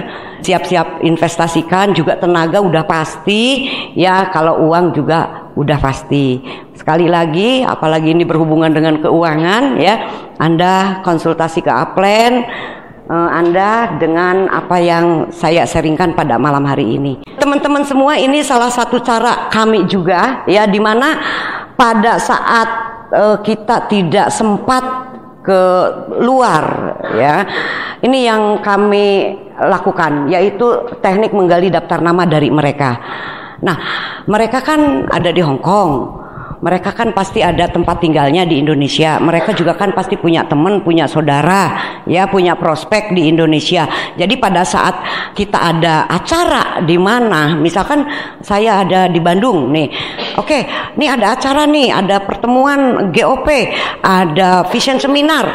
Siap-siap investasikan, juga tenaga udah pasti, ya. Kalau uang juga udah pasti. Sekali lagi, apalagi ini berhubungan dengan keuangan, ya. Anda konsultasi ke upline Anda dengan apa yang saya sharingkan pada malam hari ini. Teman-teman semua, ini salah satu cara kami juga, ya, dimana pada saat kita tidak sempat ke luar, ya, ini yang kami lakukan, yaitu teknik menggali daftar nama dari mereka. Nah, mereka kan ada di Hong Kong, mereka kan pasti ada tempat tinggalnya di Indonesia, mereka juga kan pasti punya teman, punya saudara, ya, punya prospek di Indonesia. Jadi pada saat kita ada acara di mana, misalkan saya ada di Bandung nih, oke, nih ada acara nih, ada pertemuan GOP, ada vision seminar,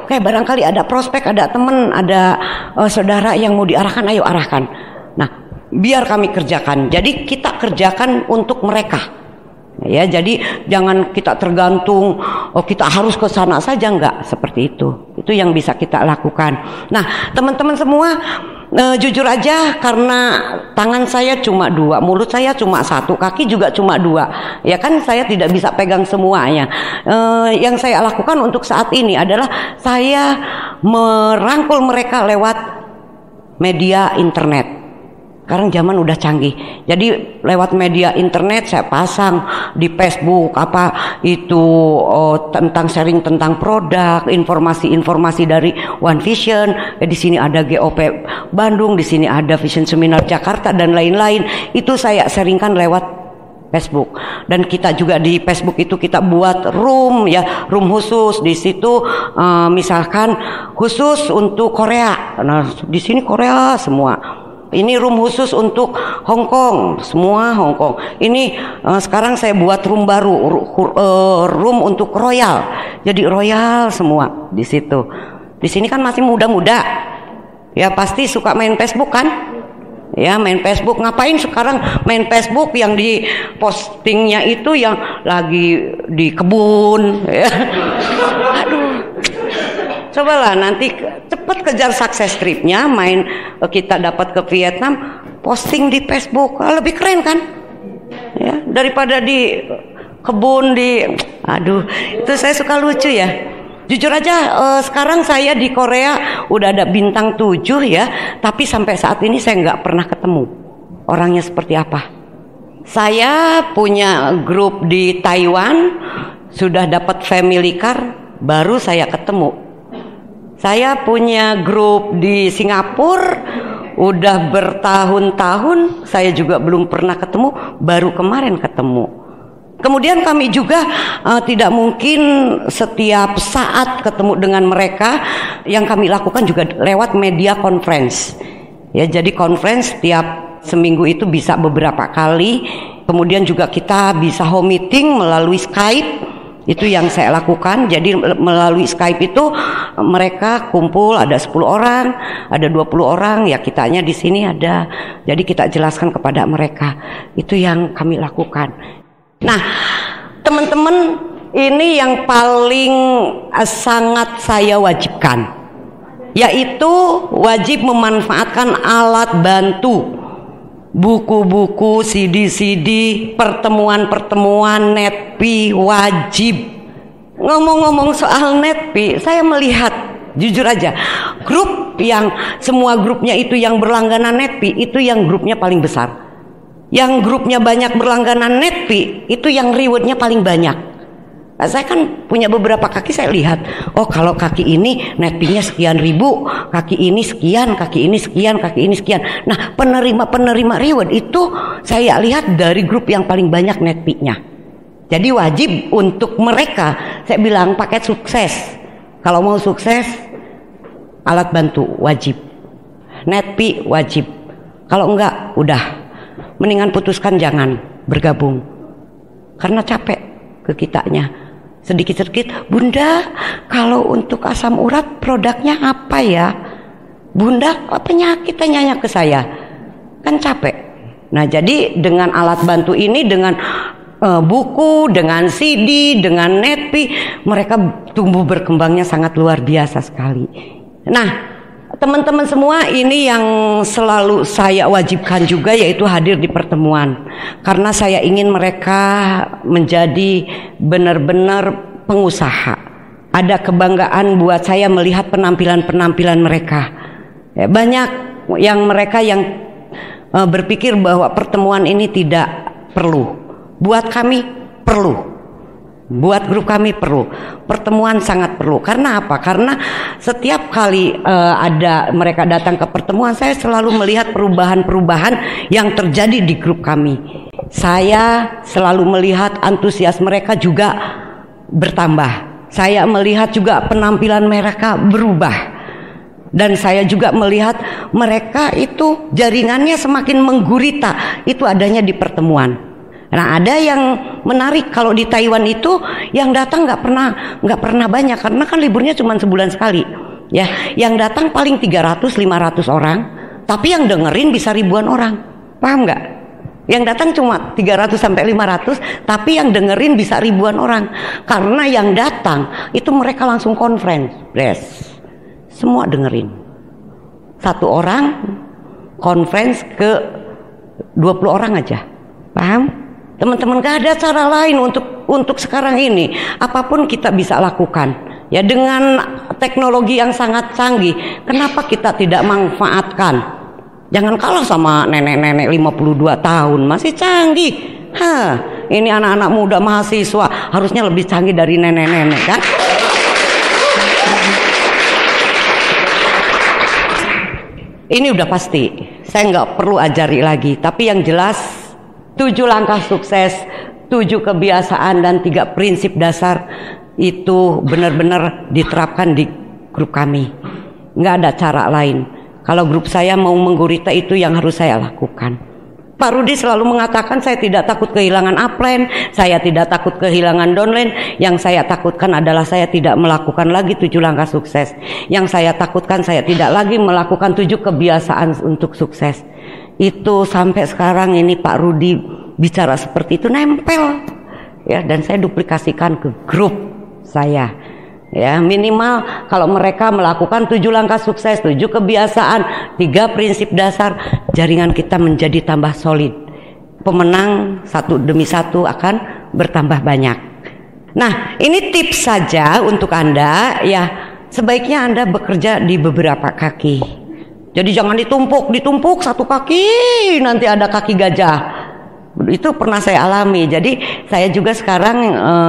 oke, barangkali ada prospek, ada teman, ada saudara yang mau diarahkan, ayo arahkan. Nah, biar kami kerjakan. Jadi kita kerjakan untuk mereka. Ya, jadi jangan kita tergantung, kita harus ke sana saja, enggak seperti itu. Itu yang bisa kita lakukan. Nah, teman-teman semua, jujur aja, karena tangan saya cuma 2, mulut saya cuma 1, kaki juga cuma 2, ya kan, saya tidak bisa pegang semuanya. Yang saya lakukan untuk saat ini adalah saya merangkul mereka lewat media internet. Sekarang zaman udah canggih, jadi lewat media internet saya pasang di Facebook apa itu tentang sharing tentang produk, informasi-informasi dari One Vision. Di sini ada GOP Bandung, di sini ada Vision Seminar Jakarta dan lain-lain. Itu saya sharingkan lewat Facebook. Dan kita juga di Facebook itu kita buat room, ya, room khusus di situ, misalkan khusus untuk Korea. Nah, di sini Korea semua. Ini room khusus untuk Hong Kong, semua Hong Kong. Ini sekarang saya buat room baru, room untuk Royal. Jadi Royal semua di situ. Di sini kan masih muda-muda, ya pasti suka main Facebook kan? Ya, main Facebook. Ngapain sekarang main Facebook yang di postingnya itu yang lagi di kebun, ya. Aduh. Cobalah nanti cepat kejar sukses tripnya, main kita dapat ke Vietnam, posting di Facebook, lebih keren kan? Ya, daripada di kebun aduh, itu saya suka lucu ya. Jujur aja, sekarang saya di Korea udah ada bintang 7 ya, tapi sampai saat ini saya nggak pernah ketemu orangnya seperti apa. Saya punya grup di Taiwan, sudah dapat family car, baru saya ketemu. Saya punya grup di Singapura, udah bertahun-tahun, saya juga belum pernah ketemu, baru kemarin ketemu. Kemudian kami juga tidak mungkin setiap saat ketemu dengan mereka. Yang kami lakukan juga lewat media conference. Ya, jadi conference tiap seminggu itu bisa beberapa kali. Kemudian juga kita bisa home meeting melalui Skype. Itu yang saya lakukan. Jadi melalui Skype itu mereka kumpul, ada 10 orang, ada 20 orang, ya kitanya di sini ada. Jadi kita jelaskan kepada mereka. Itu yang kami lakukan. Nah, teman-teman, ini yang paling sangat saya wajibkan, yaitu wajib memanfaatkan alat bantu, buku-buku, CD-CD, pertemuan-pertemuan, netpi, wajib. Ngomong-ngomong soal netpi, saya melihat, jujur aja, grup yang semua grupnya itu yang berlangganan netpi, itu yang grupnya paling besar. Yang grupnya banyak berlangganan netpi, itu yang rewardnya paling banyak. Nah, saya kan punya beberapa kaki, saya lihat, oh kalau kaki ini netpinya sekian ribu, kaki ini sekian, kaki ini sekian, kaki ini sekian. Nah, penerima reward itu saya lihat dari grup yang paling banyak netpinya. Jadi wajib untuk mereka, saya bilang paket sukses. Kalau mau sukses, alat bantu wajib, netpi wajib. Kalau enggak, udah. Mendingan putuskan jangan bergabung, karena capek ke kitanya. Sedikit-sedikit, Bunda, kalau untuk asam urat produknya apa ya? Bunda, penyakit tanyanya ke saya, kan capek. Nah, jadi dengan alat bantu ini, dengan buku, dengan CD, dengan netpi, mereka tumbuh berkembangnya sangat luar biasa sekali. Nah, teman-teman semua, ini yang selalu saya wajibkan juga, yaitu hadir di pertemuan. Karena saya ingin mereka menjadi benar-benar pengusaha. Ada kebanggaan buat saya melihat penampilan-penampilan mereka. Ya, banyak yang mereka yang berpikir bahwa pertemuan ini tidak perlu. Buat kami perlu. Buat grup kami perlu, pertemuan sangat perlu. Karena apa? Karena setiap kali ada mereka datang ke pertemuan, saya selalu melihat perubahan-perubahan yang terjadi di grup kami. Saya selalu melihat antusias mereka juga bertambah. Saya melihat juga penampilan mereka berubah. Dan saya juga melihat mereka itu jaringannya semakin menggurita. Itu adanya di pertemuan. Nah, ada yang menarik, kalau di Taiwan itu yang datang nggak pernah banyak, karena kan liburnya cuma sebulan sekali. Ya, yang datang paling 300-500 orang, tapi yang dengerin bisa ribuan orang. Paham nggak? Yang datang cuma 300 sampai 500, tapi yang dengerin bisa ribuan orang. Karena yang datang itu mereka langsung conference, semua dengerin. Satu orang conference ke 20 orang aja. Paham? Teman-teman, gak ada cara lain untuk sekarang ini. Apapun kita bisa lakukan. Ya, dengan teknologi yang sangat canggih, kenapa kita tidak manfaatkan? Jangan kalah sama nenek-nenek 52 tahun, masih canggih. Ini anak-anak muda mahasiswa harusnya lebih canggih dari nenek-nenek, kan? Ini udah pasti. Saya nggak perlu ajari lagi. Tapi yang jelas, 7 langkah sukses, 7 kebiasaan, dan 3 prinsip dasar itu benar-benar diterapkan di grup kami. Nggak ada cara lain. Kalau grup saya mau menggurita, itu yang harus saya lakukan. Pak Rudi selalu mengatakan, saya tidak takut kehilangan upline, saya tidak takut kehilangan downline. Yang saya takutkan adalah saya tidak melakukan lagi 7 langkah sukses. Yang saya takutkan, saya tidak lagi melakukan 7 kebiasaan untuk sukses. Itu sampai sekarang ini Pak Rudi bicara seperti itu nempel, ya, dan saya duplikasikan ke grup saya. Ya, minimal kalau mereka melakukan 7 langkah sukses, 7 kebiasaan, 3 prinsip dasar, jaringan kita menjadi tambah solid. Pemenang satu demi satu akan bertambah banyak. Nah, ini tips saja untuk Anda, ya. Sebaiknya Anda bekerja di beberapa kaki. Jadi jangan ditumpuk satu kaki, nanti ada kaki gajah. Itu pernah saya alami. Jadi saya juga sekarang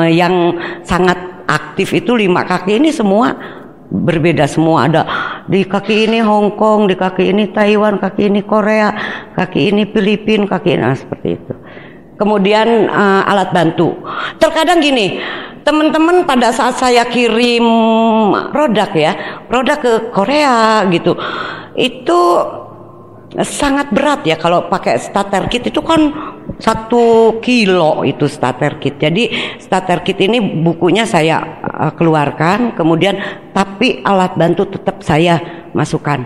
yang sangat aktif itu 5 kaki ini semua berbeda semua. Ada di kaki ini Hong Kong, di kaki ini Taiwan, kaki ini Korea, kaki ini Filipina, kaki ini seperti itu. Kemudian alat bantu. Terkadang gini, teman-teman pada saat saya kirim produk ke Korea gitu, itu sangat berat ya kalau pakai starter kit itu kan 1 kilo itu starter kit. Jadi starter kit ini bukunya saya keluarkan, kemudian tapi alat bantu tetap saya masukkan.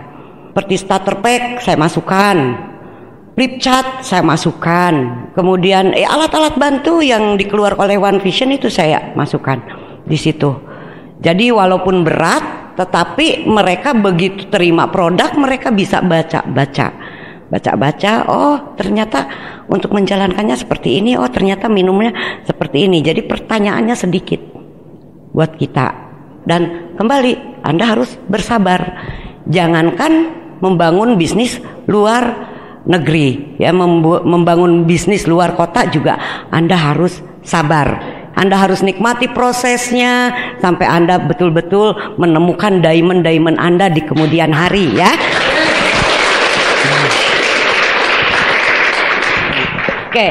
Seperti starter pack saya masukkan, flip chart saya masukkan, kemudian alat-alat bantu yang dikeluarkan oleh One Vision itu saya masukkan di situ. Jadi walaupun berat, tetapi mereka begitu terima produk mereka bisa baca. Oh ternyata untuk menjalankannya seperti ini, oh ternyata minumnya seperti ini. Jadi pertanyaannya sedikit buat kita. Dan kembali, Anda harus bersabar. Jangankan membangun bisnis luar negeri, ya, membangun bisnis luar kota juga Anda harus sabar. Anda harus nikmati prosesnya sampai Anda betul-betul menemukan diamond Anda di kemudian hari, ya. Oke.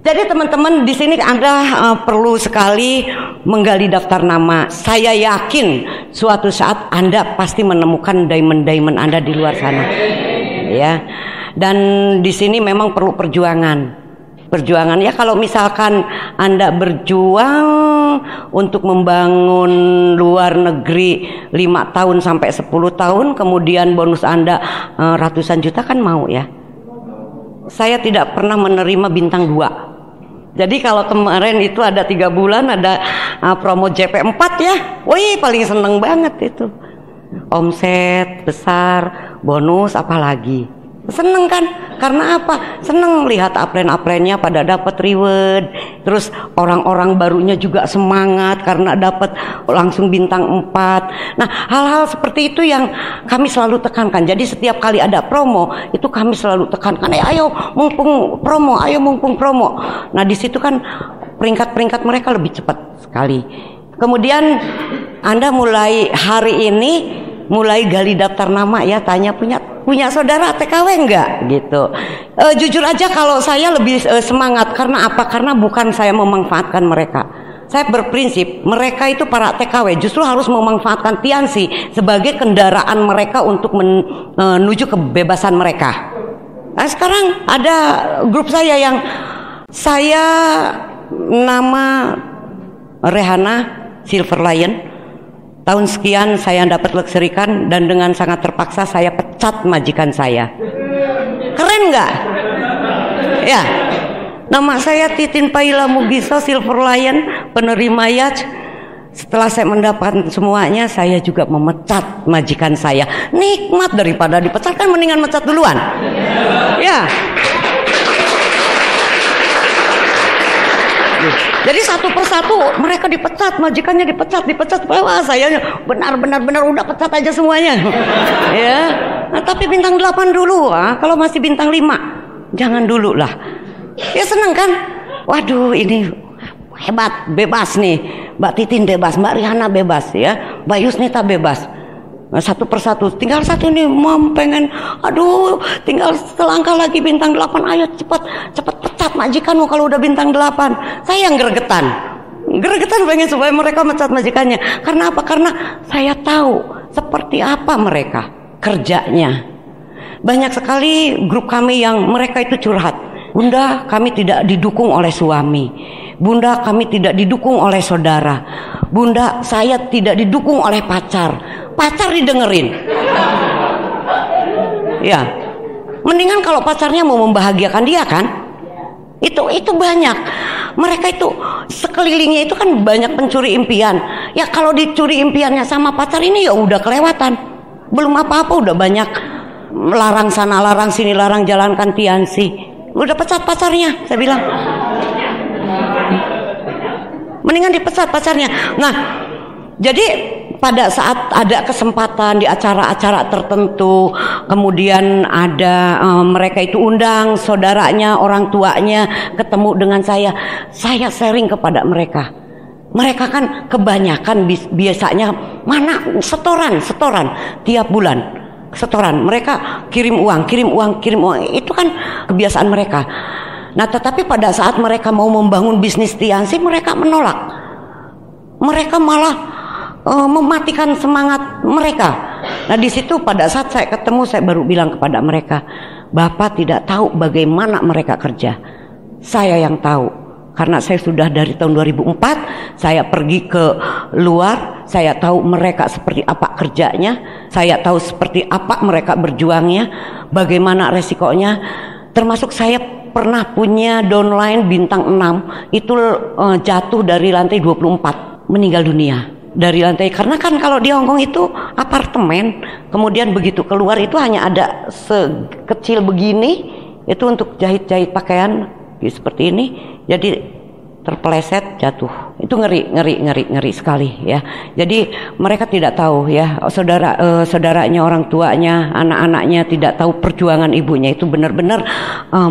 Jadi teman-teman di sini Anda perlu sekali menggali daftar nama. Saya yakin suatu saat Anda pasti menemukan diamond Anda di luar sana. Ya. Dan di sini memang perlu perjuangan ya. Kalau misalkan Anda berjuang untuk membangun luar negeri 5 tahun sampai 10 tahun, kemudian bonus Anda ratusan juta, kan mau ya. Saya tidak pernah menerima bintang 2. Jadi kalau kemarin itu ada 3 bulan ada promo JP4 ya, wih paling seneng banget itu. Omset besar, bonus apalagi. Seneng kan? Karena apa? Seneng lihat upline-upline-nya pada dapat reward. Terus orang-orang barunya juga semangat karena dapat langsung bintang 4. Nah, hal-hal seperti itu yang kami selalu tekankan. Jadi setiap kali ada promo, itu kami selalu tekankan, ayo mumpung promo. Nah, di situ kan peringkat-peringkat mereka lebih cepat sekali. Kemudian Anda mulai hari ini mulai gali daftar nama ya, tanya punya saudara TKW enggak gitu. Jujur aja kalau saya lebih semangat. Karena apa? Karena bukan saya memanfaatkan mereka. Saya berprinsip mereka itu para TKW justru harus memanfaatkan Tiansi sebagai kendaraan mereka untuk menuju kebebasan mereka. Nah, sekarang ada grup saya yang saya nama Rehana Silver Lion. Tahun sekian saya dapat luxurikan dan dengan sangat terpaksa saya pecat majikan saya. Keren nggak? Ya. Nama saya Titin Paila Mugiso Silver Lion, penerima yacht. Setelah saya mendapatkan semuanya, saya juga memecat majikan saya. Nikmat daripada dipecat, kan mendingan mecat duluan. Ya. Jadi satu persatu mereka dipecat, majikannya dipecat. Wah, saya benar-benar udah pecat aja semuanya. Ya. Nah, tapi bintang 8 dulu. Kalau masih bintang 5, jangan dulu lah. Ya seneng kan? Waduh, ini hebat, bebas nih. Mbak Titin bebas, Mbak Rihanna bebas ya. Mbak Yusnita bebas. Nah, satu persatu, tinggal satu nih, pengen, aduh, tinggal selangkah lagi bintang 8, ayo cepat pecat majikanmu kalau udah bintang 8. Saya yang gregetan pengen supaya mereka mecat majikannya. Karena apa? Karena saya tahu seperti apa mereka kerjanya. Banyak sekali grup kami yang mereka itu curhat. Bunda, kami tidak didukung oleh suami. Bunda, kami tidak didukung oleh saudara. Bunda, saya tidak didukung oleh pacar. Pacar didengerin. Ya. Mendingan kalau pacarnya mau membahagiakan dia kan? Itu banyak. Mereka itu sekelilingnya itu kan banyak pencuri impian. Ya kalau dicuri impiannya sama pacar ini ya udah kelewatan. Belum apa-apa udah banyak larang sana, larang sini, larang jalankan Tiansi. Udah pecat pacarnya, saya bilang. Mendingan dipecat pacarnya. Nah, jadi pada saat ada kesempatan di acara-acara tertentu, kemudian ada mereka itu undang saudaranya, orang tuanya ketemu dengan saya sharing kepada mereka. Mereka kan kebanyakan biasanya mana setoran tiap bulan, setoran. Mereka kirim uang, itu kan kebiasaan mereka. Nah, tetapi pada saat mereka mau membangun bisnis Tiansi, mereka menolak. Mereka malah mematikan semangat mereka. Nah, di situ pada saat saya ketemu, saya baru bilang kepada mereka, Bapak tidak tahu bagaimana mereka kerja. Saya yang tahu, karena saya sudah dari tahun 2004 saya pergi ke luar, saya tahu mereka seperti apa kerjanya, saya tahu seperti apa mereka berjuangnya, bagaimana resikonya. Termasuk saya pernah punya downline bintang 6 itu jatuh dari lantai 24, meninggal dunia dari lantai, karena kan kalau di Hongkong itu apartemen, kemudian begitu keluar itu hanya ada sekecil begini, itu untuk jahit-jahit pakaian seperti ini, jadi terpeleset jatuh. Itu ngeri sekali ya. Jadi mereka tidak tahu ya, saudaranya, orang tuanya, anak-anaknya tidak tahu perjuangan ibunya itu benar-benar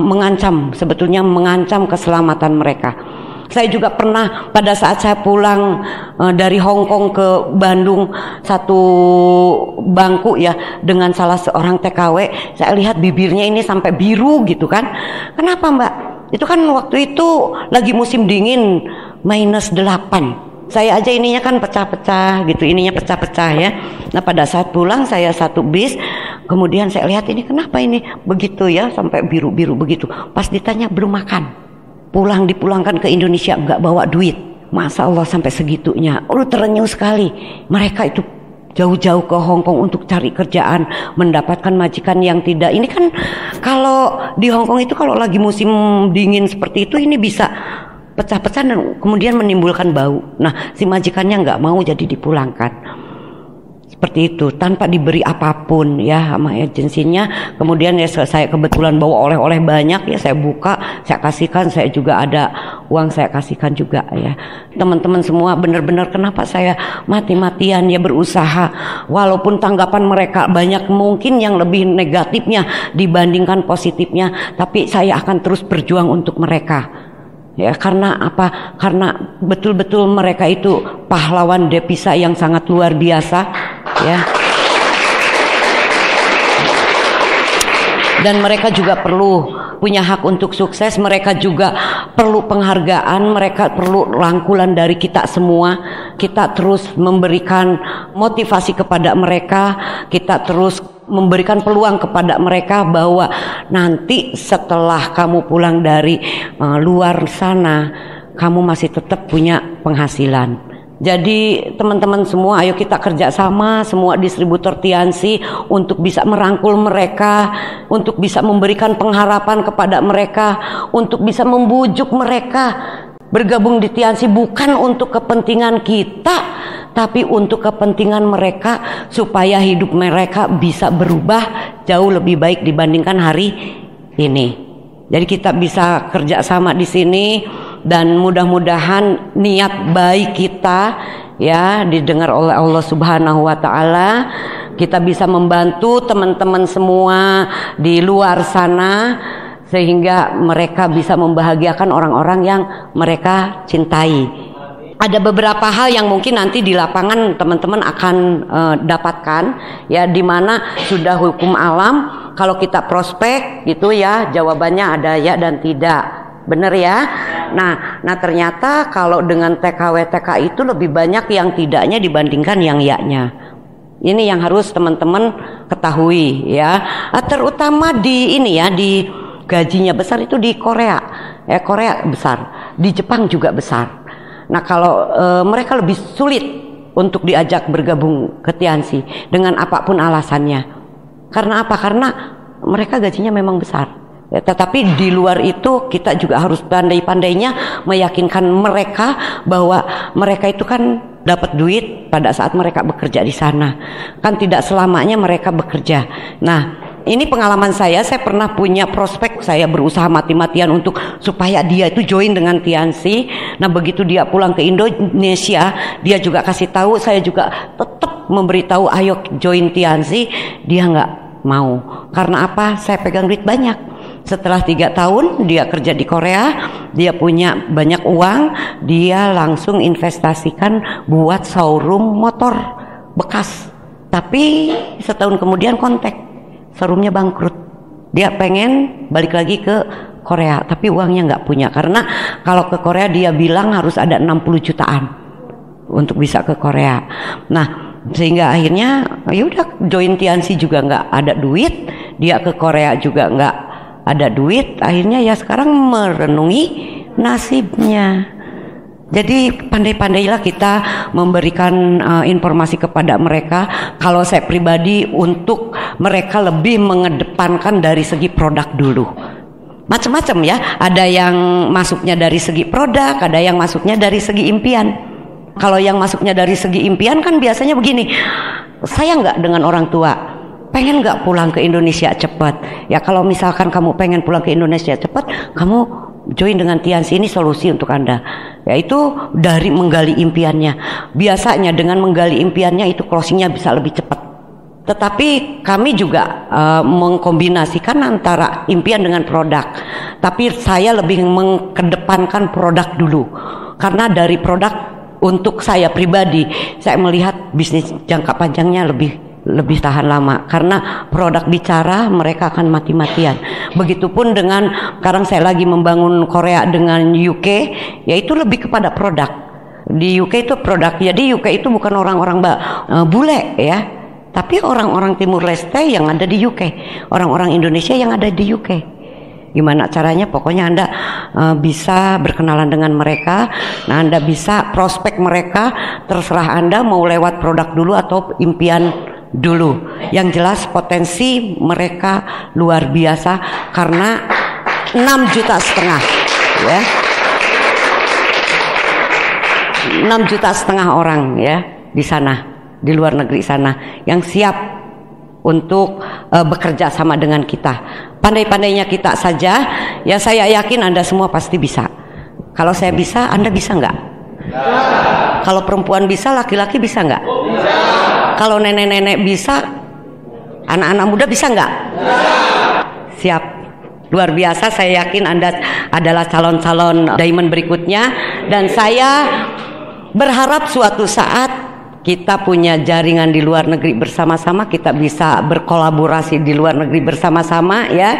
mengancam, sebetulnya mengancam keselamatan mereka. Saya juga pernah pada saat saya pulang dari Hong Kong ke Bandung, satu bangku ya dengan salah seorang TKW, saya lihat bibirnya ini sampai biru gitu kan. Kenapa, Mbak? Itu kan waktu itu lagi musim dingin, -8. Saya aja ininya kan pecah-pecah gitu, ininya pecah-pecah ya. Nah, pada saat pulang saya satu bis, kemudian saya lihat ini kenapa ini begitu ya, sampai biru-biru begitu. Pas ditanya belum makan, dipulangkan ke Indonesia nggak bawa duit. Masya Allah sampai segitunya. Terenyuh sekali. Mereka itu jauh-jauh ke Hong Kong untuk cari kerjaan, mendapatkan majikan yang tidak. Ini kan kalau di Hong Kong itu kalau lagi musim dingin seperti itu, ini bisa pecah-pecah dan kemudian menimbulkan bau. Nah, si majikannya nggak mau, jadi dipulangkan. Seperti itu, tanpa diberi apapun ya sama agensinya. Kemudian ya saya kebetulan bawa oleh-oleh banyak ya, saya buka, saya kasihkan. Saya juga ada uang, saya kasihkan juga ya. Teman-teman semua benar-benar kenapa saya mati-matian ya berusaha, walaupun tanggapan mereka banyak mungkin yang lebih negatifnya dibandingkan positifnya, tapi saya akan terus berjuang untuk mereka. Ya, karena apa? Karena betul-betul mereka itu pahlawan devisa yang sangat luar biasa ya. Dan mereka juga perlu punya hak untuk sukses, mereka juga perlu penghargaan, mereka perlu rangkulan dari kita semua. Kita terus memberikan motivasi kepada mereka, kita terus memberikan peluang kepada mereka bahwa nanti setelah kamu pulang dari luar sana, kamu masih tetap punya penghasilan. Jadi teman-teman semua, ayo kita kerjasama semua distributor Tiansi untuk bisa merangkul mereka, untuk bisa memberikan pengharapan kepada mereka, untuk bisa membujuk mereka bergabung di Tiansi, bukan untuk kepentingan kita, tapi untuk kepentingan mereka, supaya hidup mereka bisa berubah jauh lebih baik dibandingkan hari ini. Jadi kita bisa kerjasama di sini, dan mudah-mudahan niat baik kita ya didengar oleh Allah Subhanahu wa Ta'ala. Kita bisa membantu teman-teman semua di luar sana, sehingga mereka bisa membahagiakan orang-orang yang mereka cintai. Ada beberapa hal yang mungkin nanti di lapangan teman-teman akan dapatkan ya, dimana sudah hukum alam. Kalau kita prospek gitu ya, jawabannya ada ya dan tidak, bener ya. Nah ternyata kalau dengan TKW-TK itu lebih banyak yang tidaknya dibandingkan yang ya-nya. Ini yang harus teman-teman ketahui ya. Terutama di ini ya, di gajinya besar itu di Korea. Korea besar, di Jepang juga besar. Nah kalau mereka lebih sulit untuk diajak bergabung ke Tiansi dengan apapun alasannya. Karena apa? Karena mereka gajinya memang besar. Ya, tetapi di luar itu kita juga harus pandai-pandainya meyakinkan mereka bahwa mereka itu kan dapat duit pada saat mereka bekerja di sana. Kan tidak selamanya mereka bekerja. Nah, ini pengalaman saya pernah punya prospek, saya berusaha mati-matian untuk supaya dia itu join dengan Tiansi. Nah begitu dia pulang ke Indonesia, dia juga kasih tahu, saya juga tetap memberitahu ayo join Tiansi. Dia nggak mau. Karena apa? Saya pegang duit banyak. Setelah 3 tahun dia kerja di Korea, dia punya banyak uang, dia langsung investasikan buat showroom motor bekas. Tapi setahun kemudian kontak, showroomnya bangkrut. Dia pengen balik lagi ke Korea, tapi uangnya nggak punya. Karena kalau ke Korea dia bilang harus ada 60 jutaan untuk bisa ke Korea. Nah sehingga akhirnya yaudah join Tiansi juga nggak ada duit, dia ke Korea juga nggak ada duit. Akhirnya ya sekarang merenungi nasibnya. Jadi pandai-pandailah kita memberikan informasi kepada mereka. Kalau saya pribadi untuk mereka lebih mengedepankan dari segi produk dulu. Macam-macam ya, ada yang masuknya dari segi produk, ada yang masuknya dari segi impian. Kalau yang masuknya dari segi impian kan biasanya begini, saya nggak dengan orang tua, pengen nggak pulang ke Indonesia cepat? Ya kalau misalkan kamu pengen pulang ke Indonesia cepat, kamu join dengan Tiansi, ini solusi untuk Anda. Yaitu dari menggali impiannya. Biasanya dengan menggali impiannya itu closingnya bisa lebih cepat. Tetapi kami juga mengkombinasikan antara impian dengan produk. Tapi saya lebih mengedepankan produk dulu. Karena dari produk untuk saya pribadi, saya melihat bisnis jangka panjangnya lebih tahan lama. Karena produk bicara, mereka akan mati-matian. Begitupun dengan sekarang saya lagi membangun Korea dengan UK, yaitu lebih kepada produk. Di UK itu produk. Jadi UK itu bukan orang-orang bule ya, tapi orang-orang Timur Leste yang ada di UK, orang-orang Indonesia yang ada di UK. Gimana caranya? Pokoknya Anda bisa berkenalan dengan mereka. Nah Anda bisa prospek mereka, terserah Anda mau lewat produk dulu atau impian dulu. Yang jelas potensi mereka luar biasa karena 6,5 juta ya, 6,5 juta orang ya di sana, di luar negeri sana yang siap untuk bekerja sama dengan kita. Pandai-pandainya kita saja, ya saya yakin Anda semua pasti bisa. Kalau saya bisa, Anda bisa nggak? Kalau perempuan bisa, laki-laki bisa nggak? Kalau nenek-nenek bisa, anak-anak muda bisa nggak? Siap. Luar biasa, saya yakin Anda adalah calon-calon diamond berikutnya. Dan saya berharap suatu saat kita punya jaringan di luar negeri bersama-sama, kita bisa berkolaborasi di luar negeri bersama-sama ya.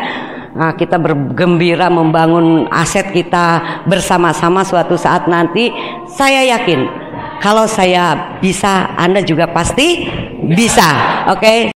Nah, kita bergembira membangun aset kita bersama-sama suatu saat nanti. Saya yakin kalau saya bisa, Anda juga pasti bisa. Oke?